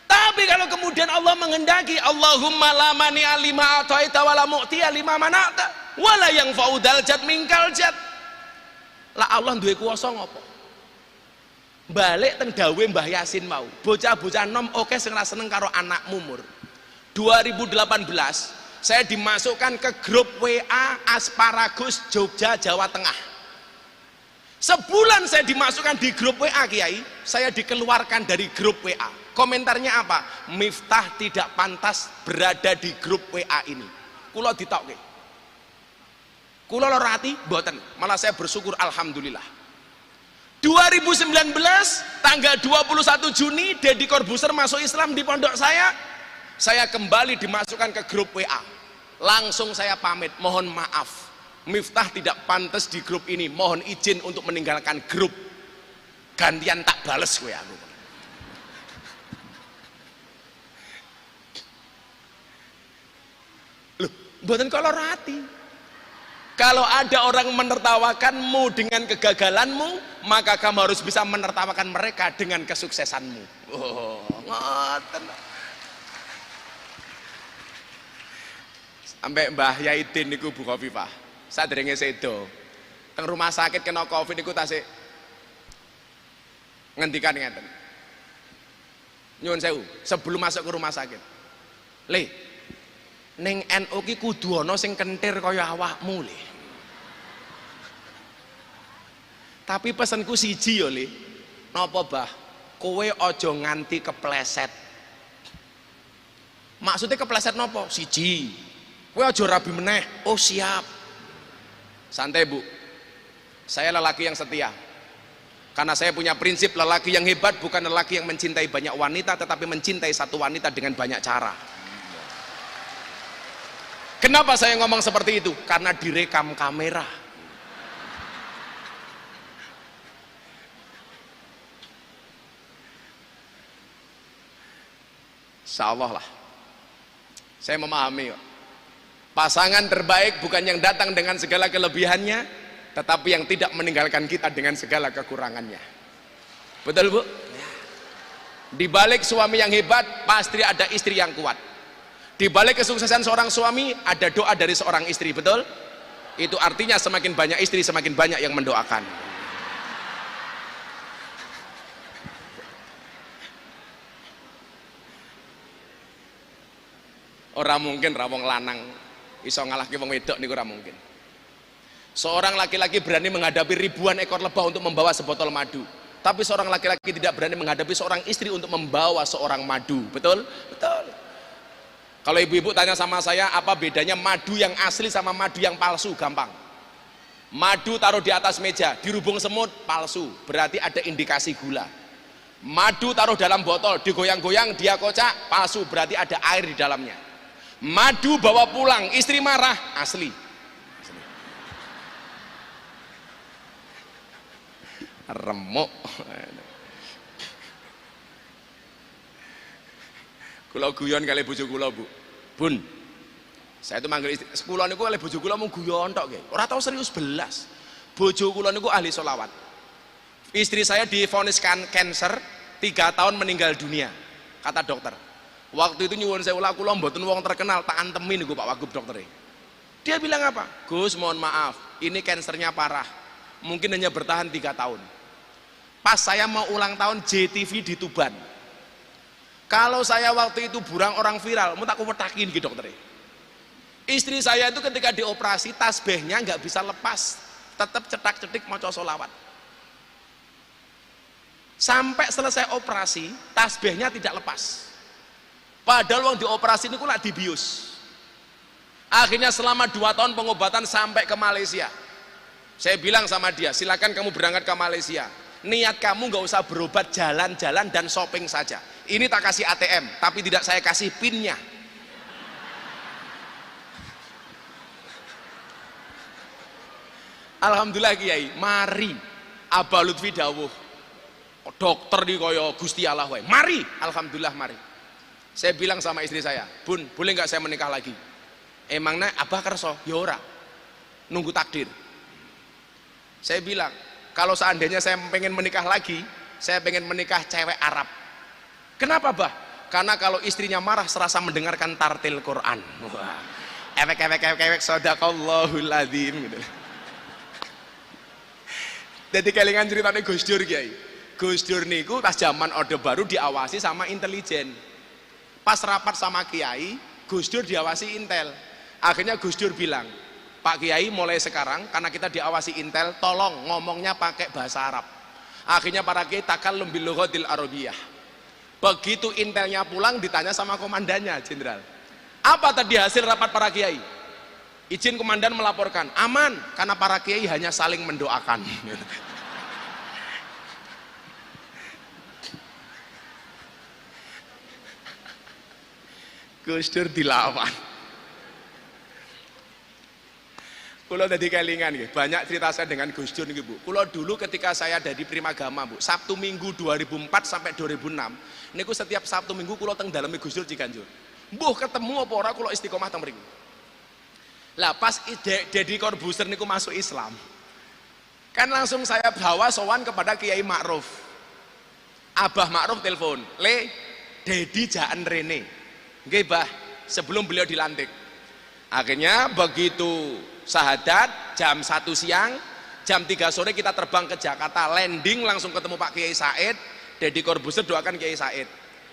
Tapi kalau kemudian Allah menghendaki, Allahumma la mani alima ataita wala mu'tiya lima mana'ta wala yang faudal jad mingkal jad. Lah Allah duwe kuwasa ngopo? Balik teng dawe Mbah Yasin mau, bocah-bocah nom oke sing ra seneng karo anak mumur. 2018 saya dimasukkan ke grup WA Asparagus Jogja Jawa Tengah. Sebulan saya dimasukkan di grup WA Kiai, saya dikeluarkan dari grup WA. Komentarnya apa? Miftah tidak pantas berada di grup WA ini. Kulo ditokke. Kulo lara ati mboten, malah saya bersyukur alhamdulillah. 2019 tanggal 21 Juni Deddy Corbuzier masuk Islam di pondok saya kembali dimasukkan ke grup WA. Langsung saya pamit, mohon maaf, Miftah tidak pantas di grup ini, mohon izin untuk meninggalkan grup, gantian tak bales gue aku. Loh, mboten kalau rati. Kalau ada orang menertawakanmu dengan kegagalanmu, maka kamu harus bisa menertawakan mereka dengan kesuksesanmu. Oh, ngoten. Sampai Mbah Yaidin niku Bu Khofifah, sadurunge sedo, teng rumah sakit kena Covid niku tasik ngendikan ngeten. Nyuwun sewu, sebelum masuk ke rumah sakit. Le, ning NU ki kudu ana sing kentir kaya awakmu le. Tapi pesenku siji yo le. Napa Bah? Kowe aja nganti kepleset. Maksudnya kepleset napa? Siji. Kowe aja rabi meneh. Oh siap. Santai Bu. Saya lelaki yang setia. Karena saya punya prinsip lelaki yang hebat bukan lelaki yang mencintai banyak wanita, tetapi mencintai satu wanita dengan banyak cara. Kenapa saya ngomong seperti itu? Karena direkam kamera. Insya Allah lah. Saya memahami kok. Pasangan terbaik bukan yang datang dengan segala kelebihannya, tetapi yang tidak meninggalkan kita dengan segala kekurangannya. Betul Bu? Di balik suami yang hebat pasti ada istri yang kuat. Di balik kesuksesan seorang suami ada doa dari seorang istri, betul? Itu artinya semakin banyak istri semakin banyak yang mendoakan. Orang mungkin rawong lanang iso ngalahke wong wedok niku ora mungkin. Seorang laki-laki berani menghadapi ribuan ekor lebah untuk membawa sebotol madu, tapi seorang laki-laki tidak berani menghadapi seorang istri untuk membawa seorang madu. Betul? Betul. Kalau ibu-ibu tanya sama saya apa bedanya madu yang asli sama madu yang palsu, gampang. Madu taruh di atas meja dirubung semut, palsu, berarti ada indikasi gula. Madu taruh dalam botol digoyang-goyang dia kocak, palsu, berarti ada air di dalamnya. Madu bawa pulang istri marah, asli. Remuk. Kula guyon kali bojo kula Bu. Bun, saya itu manggil istri kula niku kali bojo kula mung guyon tok nggih. Ora tau serius belas. Bojo kula niku ahli selawat. Istri saya divonis kanker 3 tahun meninggal dunia, kata dokter. Waktu itu nyuwun sewu kula mboten wong terkenal, tak antemi niku Pak Wagub doktere. Dia bilang apa? Gus, mohon maaf, ini kansernya parah. Mungkin hanya bertahan 3 tahun. Pas saya mau ulang tahun JTV di Tuban. Kalau saya waktu itu burang orang viral, mau tak kuwetakin gitu doktere. Istri saya itu ketika dioperasi tasbihnya nggak bisa lepas. tetap cetak-cetik maca sholawat. Sampai selesai operasi, tasbihnya tidak lepas. Padahal wong dioperasi niku lak dibius. Akhirnya selama 2 tahun pengobatan sampai ke Malaysia. Saya bilang sama dia, silakan kamu berangkat ke Malaysia. Niat kamu nggak usah berobat, jalan-jalan dan shopping saja. Ini tak kasih ATM, tapi tidak saya kasih pinnya. Alhamdulillah Kiai, mari Abah Lutfi dawuh. Dokter di koyo Gusti Allah wae. Mari, alhamdulillah mari. Saya bilang sama istri saya, Bun, boleh nggak saya menikah lagi? Emangnya Abah kerso? Ya ora. Nunggu takdir. Saya bilang, kalau seandainya saya pengen menikah lagi, saya pengen menikah cewek Arab. Kenapa, Bah? Karena kalau istrinya marah serasa mendengarkan tartil Quran. Wah. Ewek sadaqallahul adzim gitu. Jadi kelingan ceritanya Gus Dur Kiai. Gus Dur niku pas zaman Orde Baru diawasi sama intelijen. Pas rapat sama Kiai, Gus Dur diawasi Intel. Akhirnya Gus Dur bilang, Pak Kiai mulai sekarang karena kita diawasi Intel, tolong ngomongnya pakai bahasa Arab. Akhirnya para Kiai takallum bil lughatil arabiyyah. Begitu Intelnya pulang ditanya sama komandannya, Jenderal. Apa tadi hasil rapat para Kiai? Izin komandan melaporkan, aman karena para Kiai hanya saling mendoakan. Gus Dur dilawan. Kulo tadi kelingan nggih, banyak cerita saya dengan Gus Dur nggih, Bu. Kulo dulu ketika saya ada di Primagama, Bu, Sabtu Minggu 2004 sampai 2006, niku setiap Sabtu Minggu kulo teng daleme Gus Dur Ciganjur. Mbuh ketemu apa ora kulo istiqomah teng mriku. Lah pas Deddy Corbuzier niku masuk Islam, kan langsung saya bawa sowan kepada Kiai Ma'ruf. Abah Ma'ruf telepon, "Le, Deddy jaan rene." Nggih, Bah, sebelum beliau dilantik. Akhirnya begitu syahadat jam 1 siang, jam 3 sore kita terbang ke Jakarta, landing langsung ketemu Pak Kiai Said. Deddy Corbuzier doakan Kiai Said.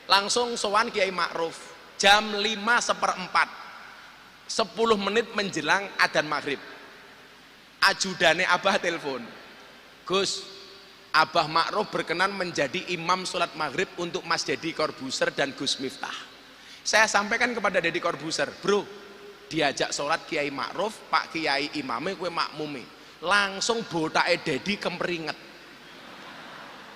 Langsung sowan Kiai Ma'ruf jam 5:15. 10 menit menjelang adzan maghrib, ajudane Abah telepon, Gus, Abah Ma'ruf berkenan menjadi imam sholat maghrib untuk Mas Deddy Corbuzier dan Gus Miftah. Saya sampaikan kepada Deddy Corbuzier, bro, diajak sholat Kiai Ma'ruf, Pak Kiai imame, kue makmume, langsung botake Deddy kemperinget.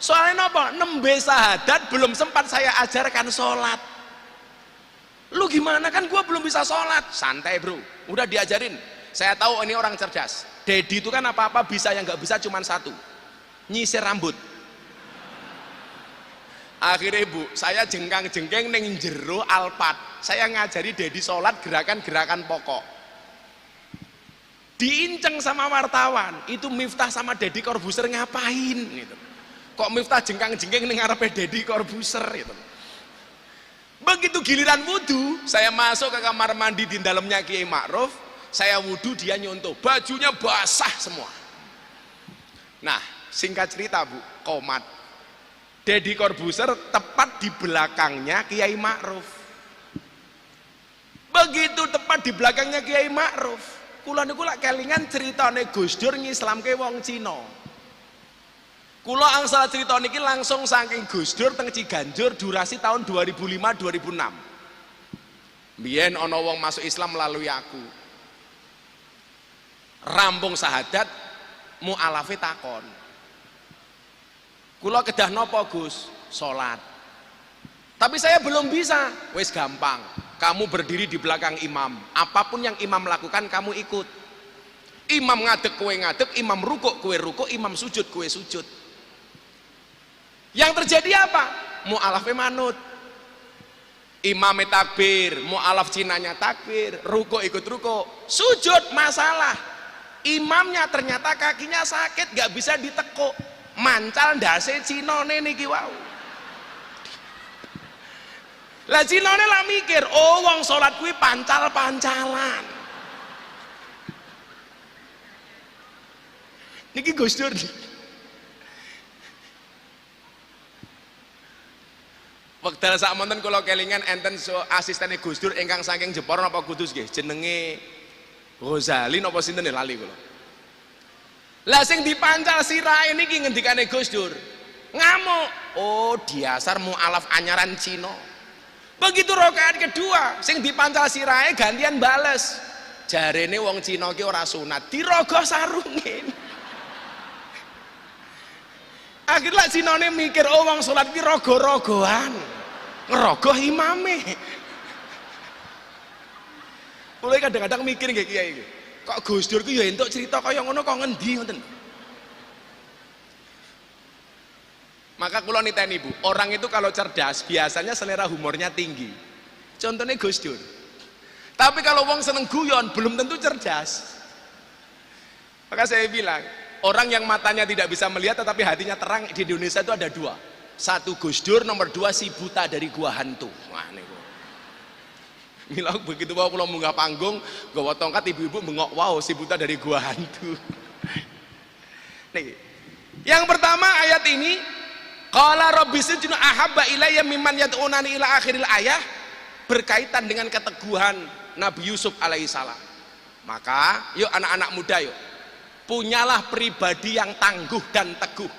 Soalnya apa? Nembe sahadat belum sempat saya ajarkan sholat. Lu gimana, kan gua belum bisa sholat. Santai bro, udah diajarin. Saya tahu ini orang cerdas. Deddy itu kan apa-apa bisa, yang nggak bisa cuma satu, nyisir rambut. Akhirnya Bu, saya jengkang-jengkeng neng jero Alphard, saya ngajari Deddy sholat gerakan-gerakan pokok. Diinceng sama wartawan, itu Miftah sama Deddy Corbuzier ngapain gitu. Kok Miftah jengkang-jengkeng neng ngarepe Deddy Corbuzier gitu. Begitu giliran wudhu, saya masuk ke kamar mandi di dalamnya Kiai Ma'ruf, saya wudhu, dia nyontoh, bajunya basah semua. Nah, singkat cerita Bu, komat. Deddy Corbuzier tepat di belakangnya Kiai Ma'ruf. Begitu tepat di belakangnya Kiai Ma'ruf, kula niku lak kelingan ceritane Gus Dur ngislamke wong Cina. Kula angsal cerita niki langsung saking Gus Dur teng Ciganjur durasi tahun 2005-2006. Biyen ana wong masuk Islam melalui aku. Rampung sahadat mualafe takon. Kula kedah napa Gus? Salat. Tapi saya belum bisa. Wis gampang. Kamu berdiri di belakang imam. Apapun yang imam lakukan kamu ikut. Imam ngadeg kowe ngadeg, imam rukuk kowe rukuk, imam sujud kowe sujud. Yang terjadi apa? Mu'alafnya manut. Imamnya takbir, mu'alaf Cinanya takbir, ruko ikut ruko, sujud masalah. Imamnya ternyata kakinya sakit, gak bisa ditekuk, mancal ndase Cinone niki wau. Lah Cinone lah mikir, oh wong sholat kuwi pancal-pancalan. Niki Gus Dur. Wekdal sak monten kula kelingan enten asistene Gus Dur ingkang saking Jepara napa Kudus nggih, jenenge Ghazali napa sinten lali kula. Lah sing dipancal sirahe niki ngendikane Gus Dur. Ngamuk. Oh, diasar mualaf anyaran Cina. Begitu rakaat kedua, sing dipancal sirahe gantian bales. Jarene wong Cina ki ora sunat, dirogoh sarunge. Akhirnya Cinane mikir, oh wong salat ki rogo-rogoan. Ngerogoh imame. Mulai kadang-kadang mikir nggih kiai iki. Kok Gus Dur ki ya entuk cerita kaya ngono kok ngendi ngoten. Maka kula niteni Bu, orang itu kalau cerdas biasanya selera humornya tinggi. Contohnya Gus Dur. Tapi kalau wong seneng guyon belum tentu cerdas. Maka saya bilang, orang yang matanya tidak bisa melihat tetapi hatinya terang di Indonesia itu ada dua. Satu Gus Dur, nomor dua si buta dari gua hantu. Wah niku. Mila begitu wae kula munggah panggung, nggawa tongkat ibu-ibu bengok, wow si buta dari gua hantu. Nih. Yang pertama ayat ini, qala rabbi sijnu ahabba ilayya mimman yad'unani ila akhiril ayah, berkaitan dengan keteguhan Nabi Yusuf alaihissalam. Maka yuk anak-anak muda yuk, punyalah pribadi yang tangguh dan teguh.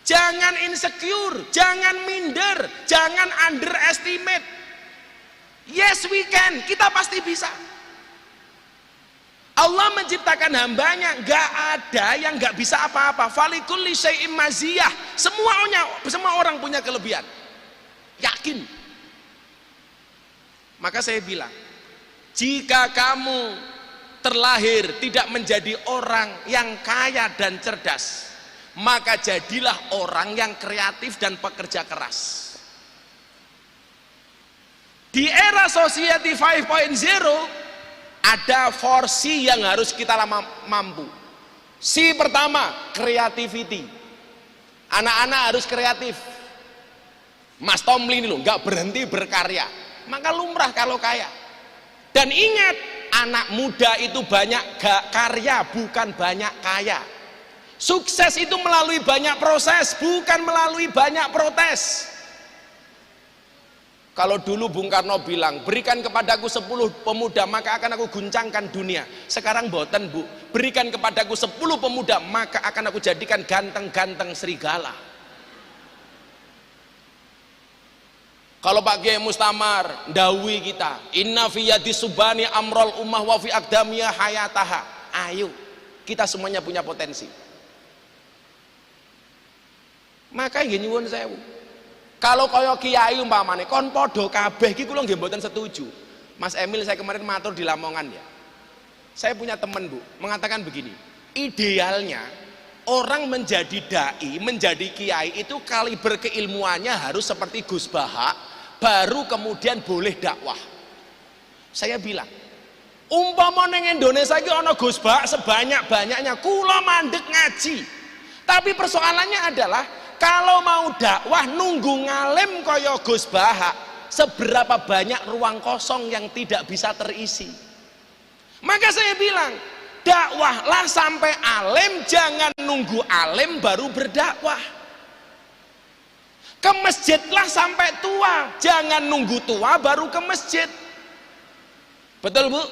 Jangan insecure, jangan minder, jangan underestimate. Yes we can, kita pasti bisa. Allah menciptakan hambanya, gak ada yang gak bisa apa-apa. Falikulli syai'im maziyah, semua orang punya kelebihan. Yakin. Maka saya bilang, jika kamu terlahir tidak menjadi orang yang kaya dan cerdas, maka jadilah orang yang kreatif dan pekerja keras. Di era Society 5.0 ada 4C yang harus kita mampu. C pertama, creativity. Anak-anak harus kreatif. Mas Tomlin loh, nggak berhenti berkarya. Maka lumrah kalau kaya. Dan ingat, anak muda itu banyak gak karya, bukan banyak kaya. Sukses itu melalui banyak proses, bukan melalui banyak protes. Kalau dulu Bung Karno bilang, berikan kepadaku 10 pemuda maka akan aku guncangkan dunia. Sekarang boten Bu, berikan kepadaku 10 pemuda maka akan aku jadikan ganteng-ganteng serigala. Kalau Pak Kiai Mustamar ndawi kita, inna fi yadi subani amrul ummah wa fi aqdamiyah hayataha. Ayo, kita semuanya punya potensi. Maka nggih nyuwun sewu. Kalau kaya kiai umpamane kon padha kabeh iki kula nggih mboten setuju. Mas Emil saya kemarin matur di Lamongan ya. Saya punya teman Bu, mengatakan begini, idealnya orang menjadi dai, menjadi kiai itu kaliber keilmuannya harus seperti Gus Baha, baru kemudian boleh dakwah. Saya bilang, umpama ning Indonesia iki ana Gus Baha sebanyak-banyaknya, kula mandek ngaji. Tapi persoalannya adalah kalau mau dakwah nunggu ngalim kaya Gus Baha, seberapa banyak ruang kosong yang tidak bisa terisi. Maka saya bilang, dakwahlah sampai alim, jangan nunggu alim baru berdakwah. Ke masjidlah sampai tua, jangan nunggu tua baru ke masjid. Betul Bu?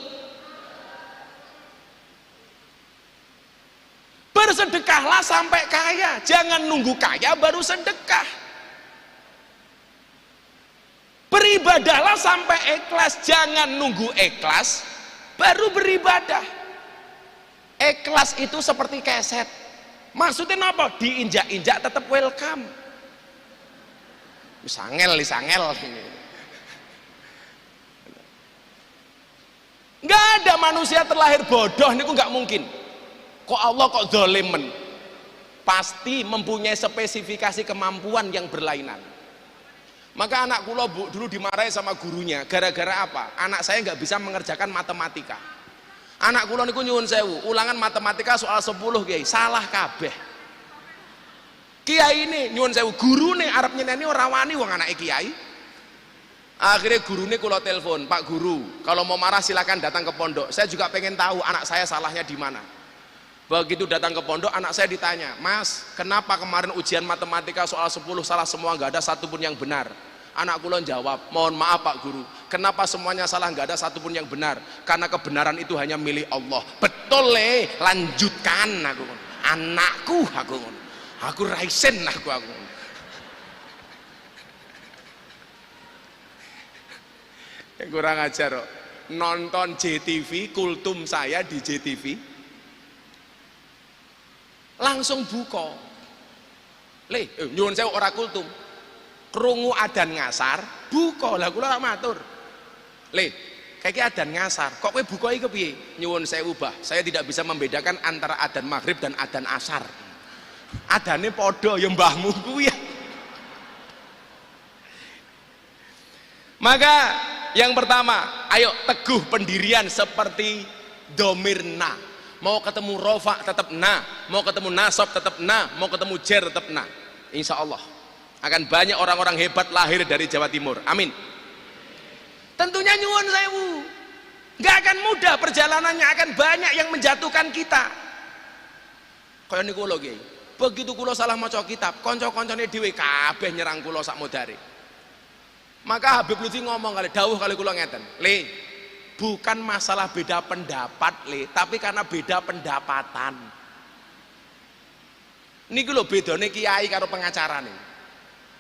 Bersedekahlah sampai kaya, jangan nunggu kaya baru sedekah. Beribadahlah sampai ikhlas, jangan nunggu ikhlas baru beribadah. Ikhlas itu seperti keset. Maksudnya apa? Diinjak-injak tetap welcome. Sangel. Nggak ada manusia terlahir bodoh, ini nggak mungkin. Kok Allah kok dzalimen? Pasti mempunyai spesifikasi kemampuan yang berlainan. Maka anak kula Bu dulu dimarahi sama gurunya gara-gara apa? Anak saya nggak bisa mengerjakan matematika. Anak kula niku nyuwun sewu, ulangan matematika soal 10 Kiai, salah kabeh. Kiai ini nyuwun sewu, gurune arep nyeneni ora wani wong anake kiai. Akhirnya gurune kula telepon, Pak Guru, kalau mau marah silakan datang ke pondok. Saya juga pengen tahu anak saya salahnya di mana. Begitu datang ke pondok, anak saya ditanya, Mas, kenapa kemarin ujian matematika soal 10 salah semua, nggak ada satupun yang benar? Anak kula jawab, mohon maaf Pak Guru, kenapa semuanya salah, nggak ada satupun yang benar? Karena kebenaran itu hanya milik Allah. Betul lanjutkan. anakku aku ngono. Aku raisen aku. Yang kurang ajar kok. Nonton JTV, kultum saya di JTV. Langsung buka. Nyuwun sewu ora kultum. Krungu adzan ngasar, buka. Lah kula matur. Kayak adzan ngasar, kok kowe buka iki kepiye? Nyuwun sewu Bah, saya tidak bisa membedakan antara adzan maghrib dan adzan asar. Adane padha ya mbahmu kuwi ya. Maka yang pertama, ayo teguh pendirian seperti domirna. Mau ketemu rofa tetap na, mau ketemu nasab tetap na, mau ketemu jer tetap na. Insya Allah akan banyak orang-orang hebat lahir dari Jawa Timur. Amin. Tentunya nyuwun sewu, nggak akan mudah perjalanannya, akan banyak yang menjatuhkan kita. Kaya niku lho Kiai. Begitu kula salah maca kitab, kanca-kancane dhewe kabeh nyerang kula sak modare. Maka Habib Lutfi ngomong kali dawuh kali kula ngeten, bukan masalah beda pendapat, tapi karena beda pendapatan. Niku lho bedane kiai karo pengacara nih.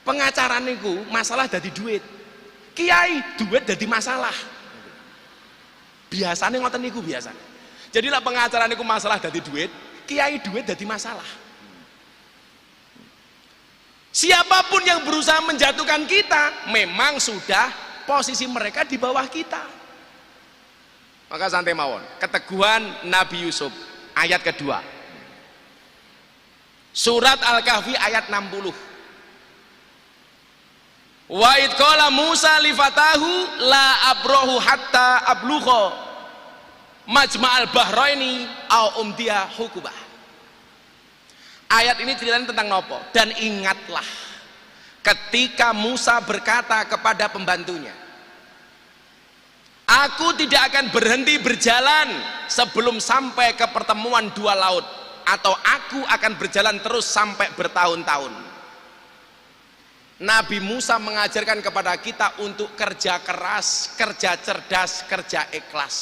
Pengacara niku masalah dadi duit. Kiai duit dadi masalah. Biasanya ngoten niku biasanya. Jadi lah pengacara niku masalah dadi duit, kiai duit dadi masalah. Siapapun yang berusaha menjatuhkan kita, memang sudah posisi mereka di bawah kita. Maka santai mawon. Keteguhan Nabi Yusuf ayat kedua. Surat Al-Kahfi ayat 60. Wa id qala Musa li fatahu la abrahu hatta ablugha majma'al bahraini au umdiya hukubah. Ayat ini ceritanya tentang nopo. Dan ingatlah ketika Musa berkata kepada pembantunya, aku tidak akan berhenti berjalan sebelum sampai ke pertemuan dua laut, atau aku akan berjalan terus sampai bertahun-tahun. Nabi Musa mengajarkan kepada kita untuk kerja keras, kerja cerdas, kerja ikhlas.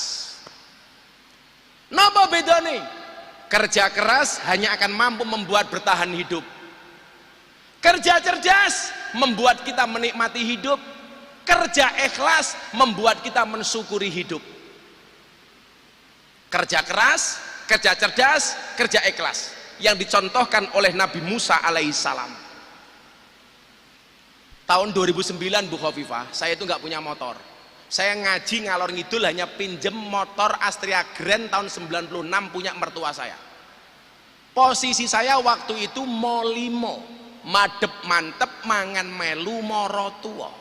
Napa bedane? Kerja keras hanya akan mampu membuat bertahan hidup. Kerja cerdas membuat kita menikmati hidup. Kerja ikhlas membuat kita mensyukuri hidup. Kerja keras, kerja cerdas, kerja ikhlas yang dicontohkan oleh Nabi Musa alaihissalam. Tahun 2009 Bu Khofifah, saya itu nggak punya motor. Saya ngaji ngalor ngidul hanya pinjem motor Astria Grand tahun 96 punya mertua saya. Posisi saya waktu itu molimo, madep mantep mangan melu moro tua.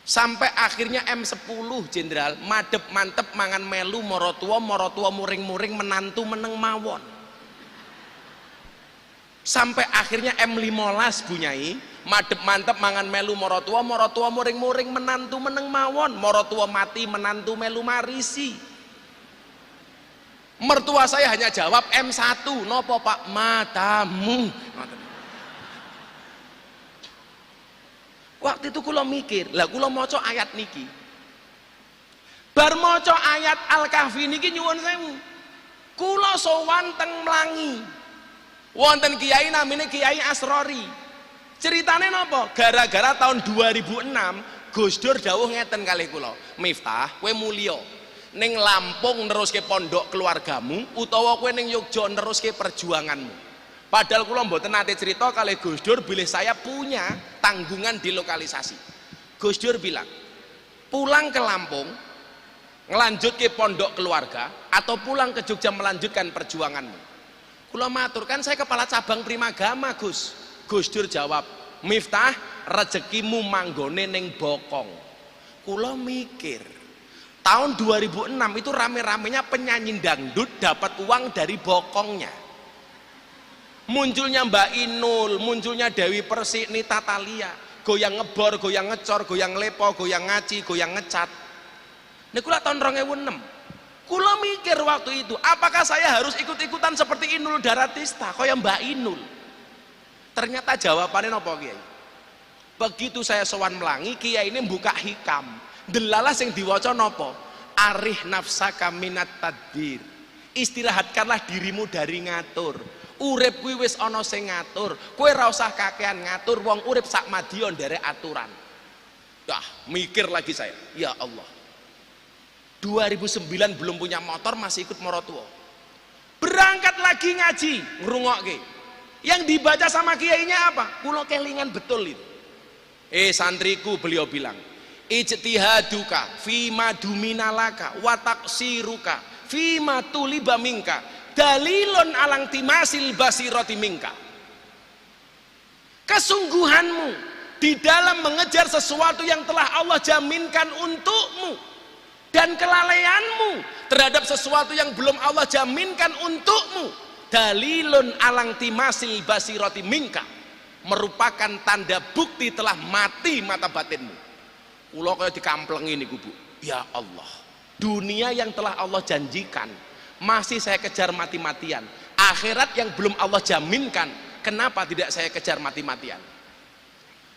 Sampai akhirnya M10 Jenderal, madep mantep mangan melu moro tua muring-muring menantu meneng mawon. Sampai akhirnya M15 Bunyai, madep mantep mangan melu moro tua muring-muring menantu meneng mawon, moro tua mati menantu melu marisi. Mertua saya hanya jawab M1, nopo Pak? Matamu. Waktu itu kula mikir, lah kula maca ayat niki. Bar maca ayat Al-Kahfi niki nyuwun sewu. Kula sowan teng Mlangi. Wonten kiai namine Kiai Asrori. Ceritane napa? Gara-gara tahun 2006 Gus Dur dawuh ngeten kalih kula, Miftah, kowe mulya ning Lampung neruske pondok keluargamu utawa kowe ning Yogya neruske perjuanganmu. Padahal kula mboten nate cerita kalih Gus Dur bilih saya punya tanggungan di lokalisasi. Gus Dur bilang, pulang ke Lampung ngelanjut ke pondok keluarga atau pulang ke Jogja melanjutkan perjuanganmu. Kula matur, kan saya kepala cabang Primagama Gus. Gus Dur jawab, Miftah, rezekimu manggone ning Bokong. Kula mikir, tahun 2006 itu rame-ramenya penyanyi dangdut dapat uang dari bokongnya. Munculnya Mbak Inul, munculnya Dewi Persik, Nita Talia, goyang ngebor, goyang ngecor, goyang lepo, goyang ngaci, goyang ngecat. Ini kula tahun 2006. Kula mikir waktu itu, apakah saya harus ikut-ikutan seperti Inul Daratista, kaya Mbak Inul? Ternyata jawabannya nopo Kiai. Begitu saya sowan Mlangi, Kiai ini buka hikam. Delalah sing diwaca nopo? Arih nafsaka minat tadbir. Istirahatkanlah dirimu dari ngatur. Urip kuwi wis ana sing ngatur. Kowe ora usah kakean ngatur, wong urip sak madya nderek aturan. Mikir lagi saya. Ya Allah. 2009 belum punya motor masih ikut morotua. Berangkat lagi ngaji, ngrungokke. Yang dibaca sama kiainya apa? Kulo kelingan betul itu. Santriku, beliau bilang, ijtihaduka fima duminalaka wa taqsiruka fima tuliba minka dalilun alang timasil basirati minka. Kesungguhanmu di dalam mengejar sesuatu yang telah Allah jaminkan untukmu dan kelalaianmu terhadap sesuatu yang belum Allah jaminkan untukmu dalilun alang timasil basirati minka, merupakan tanda bukti telah mati mata batinmu. Kula kaya dikamplengi niku, Bu. Ya Allah, dunia yang telah Allah janjikan masih saya kejar mati-matian. Akhirat yang belum Allah jaminkan, kenapa tidak saya kejar mati-matian?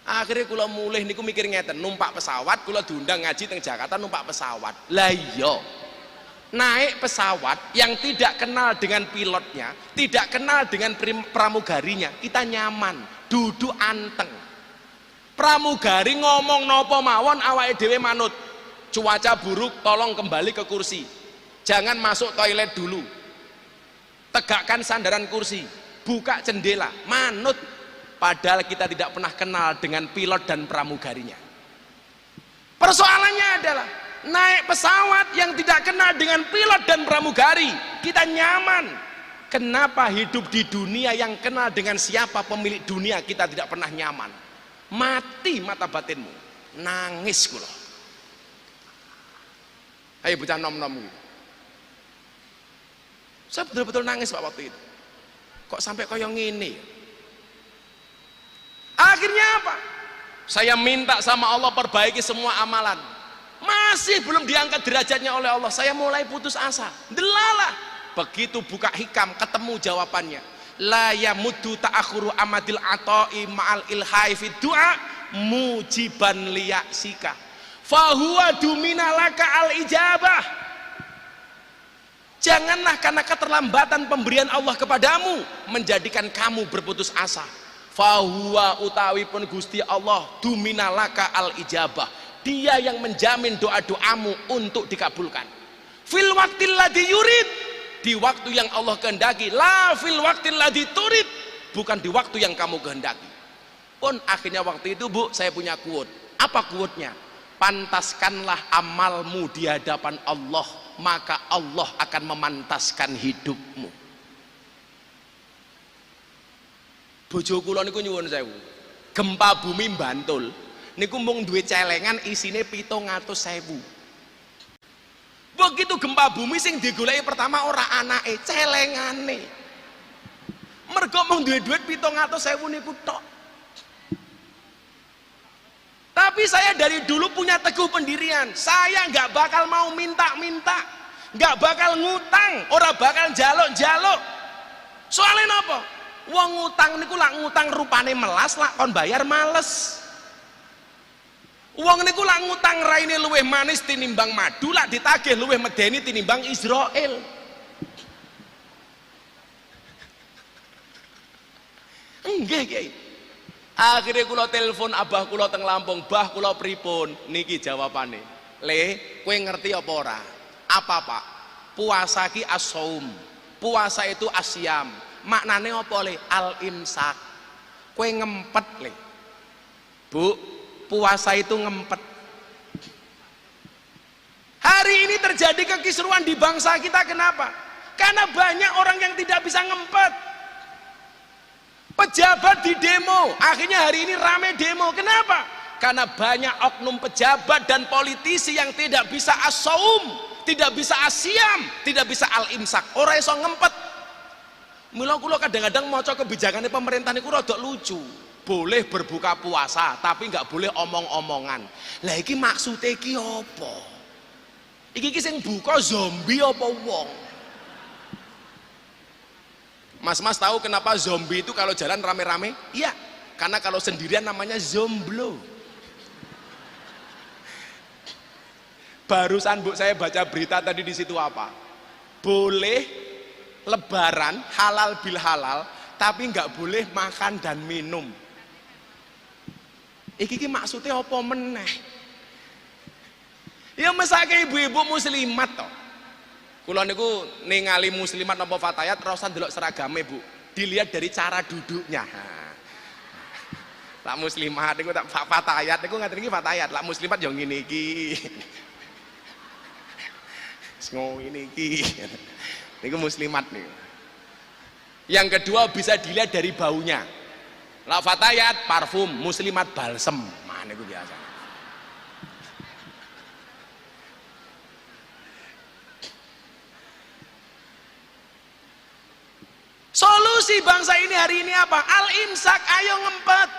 Akhirnya kula mulih niku mikir ngeten, numpak pesawat, kula diundang ngaji teng Jakarta numpak pesawat. Lah iya, naik pesawat yang tidak kenal dengan pilotnya, tidak kenal dengan pramugarinya, kita nyaman, duduk anteng. Pramugari ngomong nopo mawon awake dhewe manut. Cuaca buruk, tolong kembali ke kursi. Jangan masuk toilet dulu. Tegakkan sandaran kursi, buka jendela, manut. Padahal kita tidak pernah kenal dengan pilot dan pramugarinya. Persoalannya adalah naik pesawat yang tidak kenal dengan pilot dan pramugari, kita nyaman. Kenapa hidup di dunia yang kenal dengan siapa pemilik dunia kita tidak pernah nyaman? Mati mata batinmu, nangis kula. Ayo bocah nom-nom. Saya betul-betul nangis Pak waktu itu. Kok sampai koyo ngene? Akhirnya apa? Saya minta sama Allah perbaiki semua amalan. Masih belum diangkat derajatnya oleh Allah. Saya mulai putus asa. Delalah. Begitu buka hikam, ketemu jawabannya. La yamuddu ta'akhuru amadil ata'i ma'al ilhai fid du'a mujiban liyaksika. Fahuwa duminalaka al ijabah. Janganlah karena keterlambatan pemberian Allah kepadamu menjadikan kamu berputus asa. Fahuwa utawi pun Gusti Allah duminalaka al ijabah, dia yang menjamin doa-doamu untuk dikabulkan. Fil waqtil ladzi yurid, di waktu yang Allah kehendaki. La fil waqtil ladzi turid, bukan di waktu yang kamu kehendaki. Pun akhirnya waktu itu Bu, saya punya quote. Apa quote-nya? Pantaskanlah amalmu di hadapan Allah, maka Allah akan memantaskan hidupmu. Bojo kula niku nyuwun sewu. Gempa bumi Bantul niku mung duwe celengan isine 700.000. Begitu gempa bumi sing digoleki pertama ora anake, celengane. Mergo mung duwe duit 700.000 niku tok. Tapi saya dari dulu punya teguh pendirian. Saya nggak bakal mau minta-minta, nggak bakal ngutang, ora bakal jaluk-jaluk. Soalnya apa? Wong ngutang niku lak ngutang rupane melas lak kon bayar males. Wong niku lak ngutang raine luwih manis tinimbang madu lak ditagih luwih medeni tinimbang Israel. Nggih, Kyai. Akhirnya kula telepon abah kula teng Lampung, "Bah, kula pripun?" Niki jawabane. "Le, kowe ngerti apa ora?" "Apa, Pak?" "Puasa ki as-shaum." Puasa itu asyam. Maknane apa le? Al-imsak. Kowe ngempet le. Bu, puasa itu ngempet. Hari ini terjadi kekisruan di bangsa kita, kenapa? Karena banyak orang yang tidak bisa ngempet. Pejabat di demo, akhirnya hari ini rame demo. Kenapa? Karena banyak oknum pejabat dan politisi yang tidak bisa as-shaum, tidak bisa asyam, tidak bisa al-imsak. Ora iso ngempet. Mila kula kadang-kadang maca kebijakannya pemerintah niku rada lucu. Boleh berbuka puasa, tapi nggak boleh omong-omongan. Lah iki maksude iki apa? Iki sing buka zombie apa wong? Mas-mas tahu kenapa zombie itu kalau jalan rame-rame? Iya, karena kalau sendirian namanya zomblo. Barusan Bu saya baca berita tadi di situ apa? Boleh lebaran halal bil halal tapi nggak boleh makan dan minum. Iki maksudnya apa meneh? Ya mesake ibu-ibu muslimat toh. Kula niku ningali muslimat napa fatayat ora usah ndelok seragame, Bu. Dilihat dari cara duduknya. Lah muslimat niku tak fatayat niku ngaten iki fatayat. Lah muslimat yo ngene iki. Ngene iki. Niku muslimat niku. Yang kedua bisa dilihat dari baunya. Lah fatayat parfum, muslimat balsem. Mana niku biasa. Solusi bangsa ini hari ini apa? Al-imsak, ayo ngempet.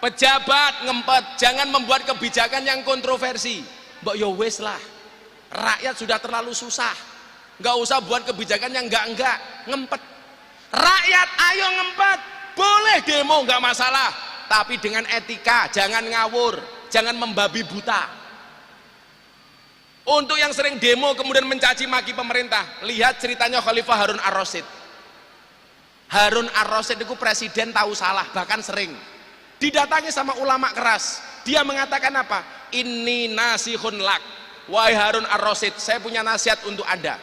Pejabat ngempet, jangan membuat kebijakan yang kontroversi. Mbok yo wis lah. Rakyat sudah terlalu susah. Enggak usah buat kebijakan yang enggak, ngempet. Rakyat ayo ngempet. Boleh demo enggak masalah, tapi dengan etika, jangan ngawur, jangan membabi buta. Untuk yang sering demo kemudian mencaci maki pemerintah, lihat ceritanya Khalifah Harun Ar-Rasyid. Harun Ar-Rasyid itu presiden tahu salah, bahkan sering didatangi sama ulama keras. Dia mengatakan apa? Inni nasihun lak, wahai Harun Ar-Rasyid, saya punya nasihat untuk anda.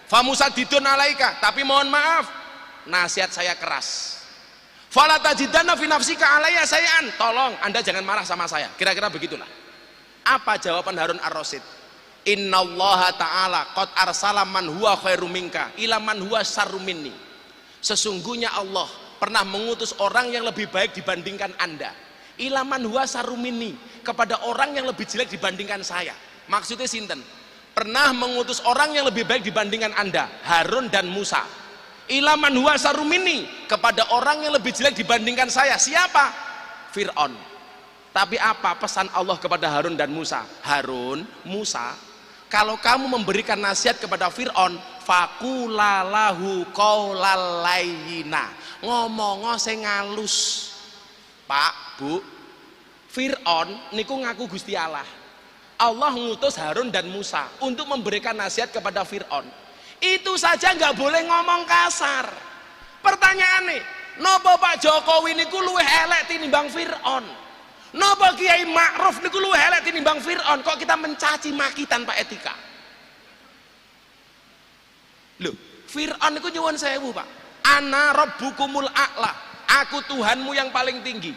Famusadidun alaika, tapi mohon maaf, nasihat saya keras. Fala tajidanna fi nafsika alayya sayan, tolong anda jangan marah sama saya. Kira-kira begitulah. Apa jawaban Harun Ar-Rasyid? Innallaha ta'ala qad arsala man huwa khairum minka ila man huwa syarrum minni. Sesungguhnya Allah pernah mengutus orang yang lebih baik dibandingkan anda, ilaman huwa sarumini, kepada orang yang lebih jelek dibandingkan saya. Maksudnya sinten? Pernah mengutus orang yang lebih baik dibandingkan anda, Harun dan Musa. Ilaman huwa sarumini, kepada orang yang lebih jelek dibandingkan saya. Siapa? Fir'aun. Tapi apa pesan Allah kepada Harun dan Musa? Harun, Musa, kalau kamu memberikan nasihat kepada Fir'aun, fakulalahu qaulal layyina, ngomong sing ngalus. Pak, Bu, Fir'aun niku ngaku Gusti Allah. Allah ngutus Harun dan Musa untuk memberikan nasihat kepada Fir'aun. Itu saja nggak boleh ngomong kasar. Pertanyaannya, nopo Pak Jokowi niku luwih elek tinimbang Fir'aun? Nopo Kiai Ma'ruf niku luwih elek tinimbang Fir'aun? Kok kita mencaci maki tanpa etika? Loh, Fir'aun niku nyuwun sewu, Pak. Ana rabbukumul a'la, aku Tuhanmu yang paling tinggi.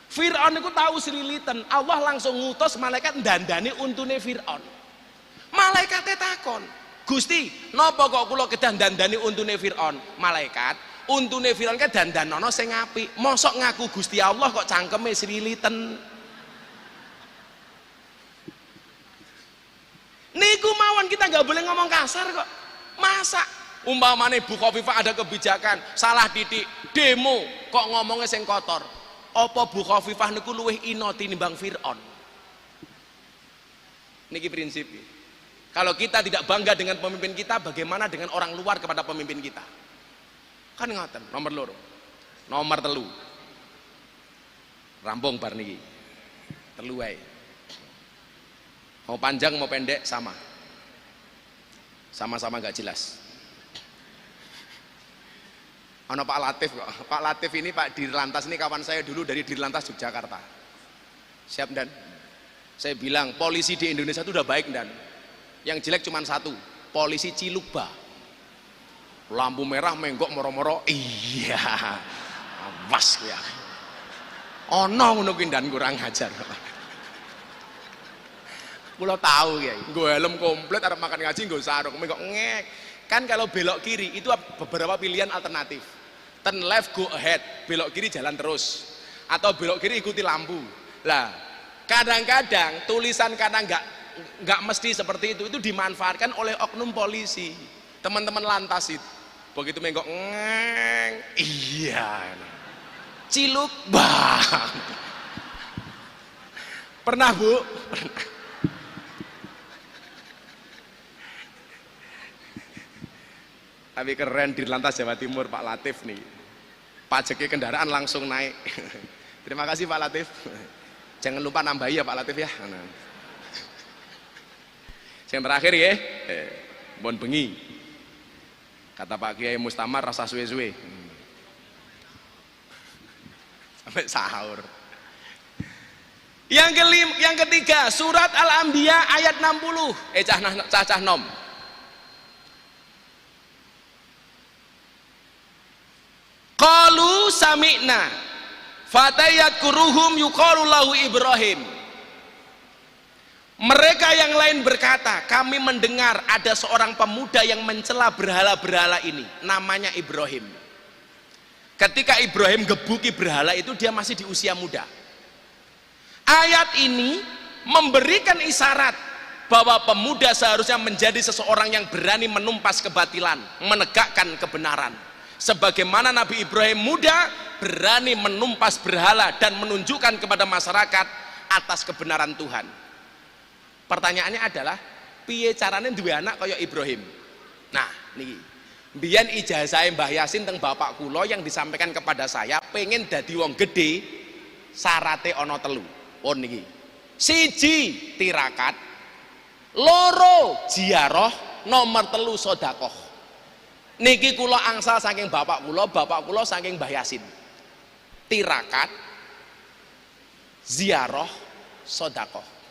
Fir'aun niku tahu selilitan, Allah langsung ngutus malaikat dandani untune Fir'aun. Malaikatnya takon, Gusti, napa kok kula kedah dandani untune Fir'aun? Malaikat, untune Fir'aun ke dandanono sing apik. Mosok ngaku Gusti Allah kok cangkeme selilitan. Niku mawon kita nggak boleh ngomong kasar kok. Masa umpamane Bu Khofifah ada kebijakan salah titik demo kok ngomongnya sing kotor. Apa Bu Khofifah niku luwih ino tinimbang Fir'aun? Niki prinsip. Kalau kita tidak bangga dengan pemimpin kita, bagaimana dengan orang luar kepada pemimpin kita? Kan ngoten. Nomor loro, nomor telu, rampung bar niki telu wae. Mau panjang mau pendek sama-sama gak jelas. Ono Pak Latif kok. Pak Latif ini Pak Dirlantas ini kawan saya dulu dari Dirlantas Yogyakarta. Siap Dan? Saya bilang polisi di Indonesia itu udah baik Dan. Yang jelek cuma satu, polisi Cilukba. Lampu merah menggok moro-moro, iya. Awas ya. Ono ngono kuwi Dan kurang ajar. Kula tahu ya, nggo helm komplit arep makan ngaji nggo sarung menggok ngek. Kan kalau belok kiri itu beberapa pilihan alternatif. Turn left go ahead, belok kiri jalan terus, atau belok kiri ikuti lampu. Lah kadang-kadang tulisan karena nggak mesti seperti itu dimanfaatkan oleh oknum polisi, teman-teman lantas itu. Begitu menggok ngeng, iya, Ciluk bang. Pernah Bu? Pernah. Tapi keren Dirlantas Jawa Timur Pak Latif nih, pajaknya kendaraan langsung naik. Terima kasih Pak Latif, jangan lupa nambahi ya Pak Latif ya. Yang terakhir ya, bon bengi Kata Pak Kiai Mustamar rasa suwe-suwe. Sampai sahur. Yang ketiga, surat Al-Anbiya ayat 60. Cah nom. Qalu sami'na fatayadkuruhum yuqalu lahu Ibrahim. Mereka yang lain berkata, kami mendengar ada seorang pemuda yang mencela berhala-berhala ini, namanya Ibrahim. Ketika Ibrahim gebuki berhala itu, dia masih di usia muda. Ayat ini memberikan isyarat bahwa pemuda seharusnya menjadi seseorang yang berani menumpas kebatilan, menegakkan kebenaran. Sebagaimana Nabi Ibrahim muda berani menumpas berhala dan menunjukkan kepada masyarakat atas kebenaran Tuhan. Pertanyaannya adalah, piye carane duwe anak kaya Ibrahim? Nah, niki. Mbiyen ijazah Mbah Yasin teng bapak kula yang disampaikan kepada saya, pengen dadi wong gede, syarate ana 3. Oh niki. 1 tirakat, 2 ziarah, nomor 3 sedekah. Niki kula angsal saking bapak kula saking Mbah Yasin. Tirakat, ziarah, sedekah.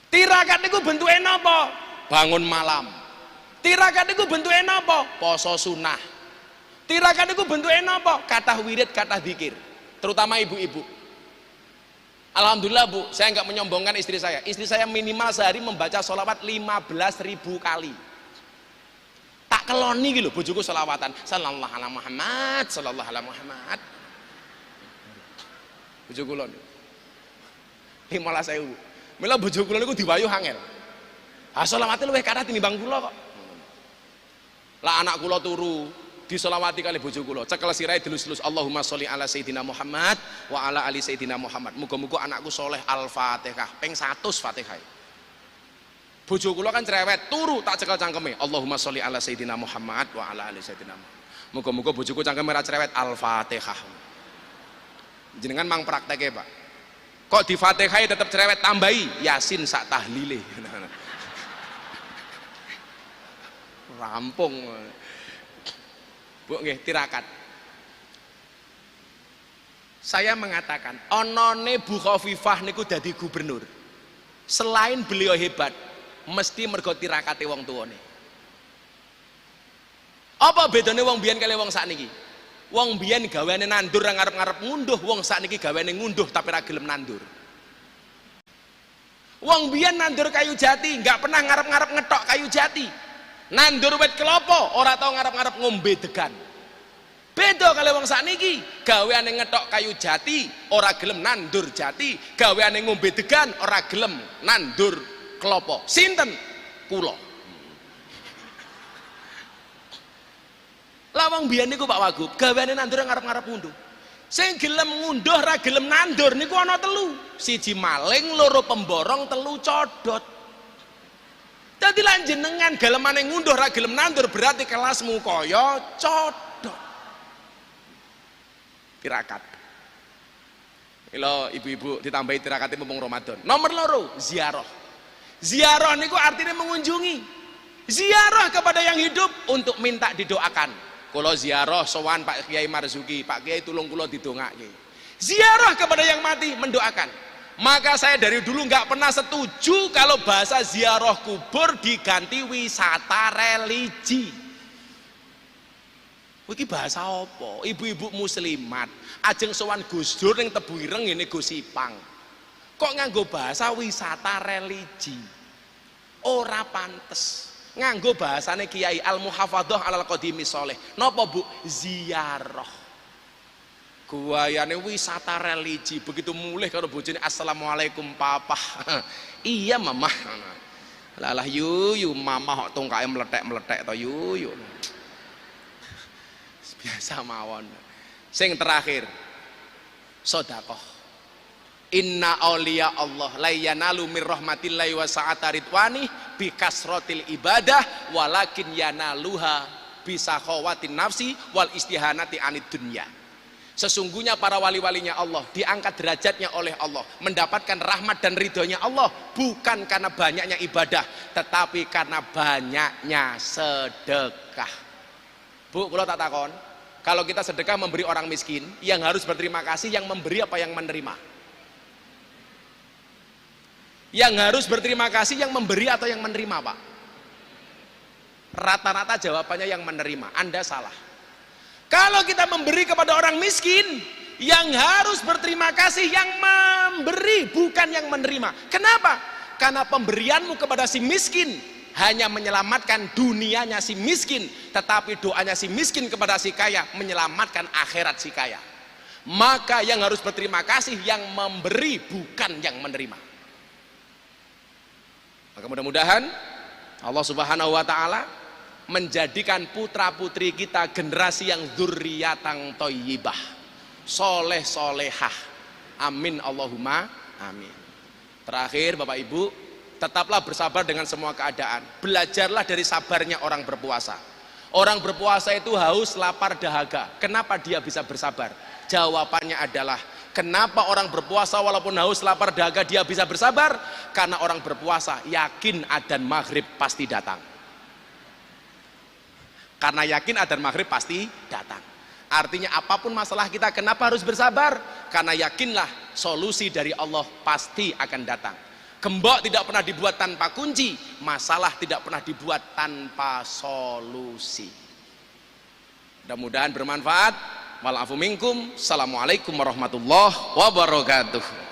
Tirakat niku bentuke napa? Bangun malam. Tirakat niku bentuke napa? Poso sunah. Tirakat niku bentuke napa? Kathah wirid, kathah zikir. Terutama ibu-ibu. Alhamdulillah Bu, saya enggak menyombongkan istri saya. Istri saya minimal sehari membaca sholawat 15.000 kali. Tak keloni gitu bojoku sholawatan. Sallallahu ala Muhammad, sallallahu ala Muhammad. Bojoku kula 15.000. Mila bojo kula niku diwayuh angel. Ah selawate luwih kathah tinimbang kula kok. Lah anak kula turu diselawati kali bojo kula. Cekel sirahe dilus-lus Allahumma sholli ala sayidina Muhammad wa ala ali sayidina Muhammad. Muga-muga anakku soleh Al-Fatihah. Ping 100 Fatihah. Bojo kula kan cerewet, turu tak cekel cangkeme. Allahumma sholli ala sayidina Muhammad wa ala ali sayidina Muhammad. Muga-muga bojoku cangkeme ra cerewet Al-Fatihah. Jenengan mang prakteke, Pak. Kok di Fatihah tetap cerewet, tambahi Yasin sak tahlile. Rampung. Bu nggih tirakat. Saya mengatakan onone Bu Khofifah niku dadi gubernur. Selain beliau hebat, mesti mergo tirakate wong tuane. Apa bedane wong biyen kali wong sakniki? Wong biyen gaweane nandur ra ngarep-ngarep ngunduh, wong sakniki gaweane ngunduh tapi ra gelem nandur. Wong biyen nandur kayu jati, enggak pernah ngarep-ngarep ngetok kayu jati. Nandur wit kelapa, ora tau ngarep-ngarep ngombe degan. Beda kali wong sakniki, gaweane ngetok kayu jati, ora gelem nandur jati, gaweane ngombe degan, ora gelem nandur kelapa. Sinten? Kula. Lawang biyen niku Pak Wagub, gaweane nandur ngarep-ngarep ngunduh. Sing gelem ngunduh ra gelem nandur niku ana 3. 1 maling, 2 pemborong, 3 codot. Dadi lan jenengan gelemane ngunduh ra gelem nandur berarti kelasmu kaya codot. Tirakat. Mila ibu-ibu ditambahi tirakate mumpung Ramadan. Nomor 2, ziarah. Ziarah niku artinya mengunjungi. Ziarah kepada yang hidup untuk minta didoakan. Kula ziarah sowan Pak Kiai Marzuki, Pak Kiai tulung kula didongake. Ziarah kepada yang mati, mendoakan. Maka saya dari dulu nggak pernah setuju kalau bahasa ziarah kubur diganti wisata religi. Iki bahasa apa? Ibu-ibu muslimat ajeng sowan Gus Dur ning Tebu Ireng ngene Gus Ipang. Kok nganggo bahasa wisata religi? Ora pantes. Nganggo bahasane Kiai Al-Muhafadzah alal Qadimi Sholeh. Napa Bu? Ziarah. Guayane wisata religi, begitu mulih karo bojone assalamualaikum papa. Iya mamah. Lalah yu mamah kok tungkae meletek-meletek to yu. Biasa mawon. Sing terakhir sedekah. Inna auliya Allah la yanalu mir rahmatillahi wa sa'ata ridwani bi kasratil ibadah walakin yanaluha bi sakhawatin nafsi wal istihanati anid dunya. Sesungguhnya para wali-walinya Allah diangkat derajatnya oleh Allah, mendapatkan rahmat dan ridhonya Allah bukan karena banyaknya ibadah tetapi karena banyaknya sedekah. Bu, kalau tak takon, kalau kita sedekah memberi orang miskin, yang harus berterima kasih yang memberi apa yang menerima? Yang harus berterima kasih yang memberi atau yang menerima, Pak? Rata-rata jawabannya yang menerima. Anda salah. Kalau kita memberi kepada orang miskin, yang harus berterima kasih yang memberi, bukan yang menerima. Kenapa? Karena pemberianmu kepada si miskin hanya menyelamatkan dunianya si miskin, tetapi doanya si miskin kepada si kaya menyelamatkan akhirat si kaya. Maka yang harus berterima kasih yang memberi, bukan yang menerima. Maka mudah-mudahan Allah Subhanahu wa taala menjadikan putra putri kita generasi yang dzurriyyatan thayyibah, soleh solehah. Amin Allahumma amin. Terakhir Bapak Ibu, tetaplah bersabar dengan semua keadaan. Belajarlah dari sabarnya orang berpuasa. Orang berpuasa itu haus, lapar, dahaga. Kenapa dia bisa bersabar? Jawabannya adalah, kenapa orang berpuasa walaupun haus, lapar, dahaga dia bisa bersabar? Karena orang berpuasa yakin adzan maghrib pasti datang. Karena yakin adzan maghrib pasti datang. Artinya apapun masalah kita, kenapa harus bersabar? Karena yakinlah solusi dari Allah pasti akan datang. Gembok tidak pernah dibuat tanpa kunci, masalah tidak pernah dibuat tanpa solusi. Mudah-mudahan bermanfaat. Wal afu minkum. Assalamualaikum warahmatullahi wabarakatuh.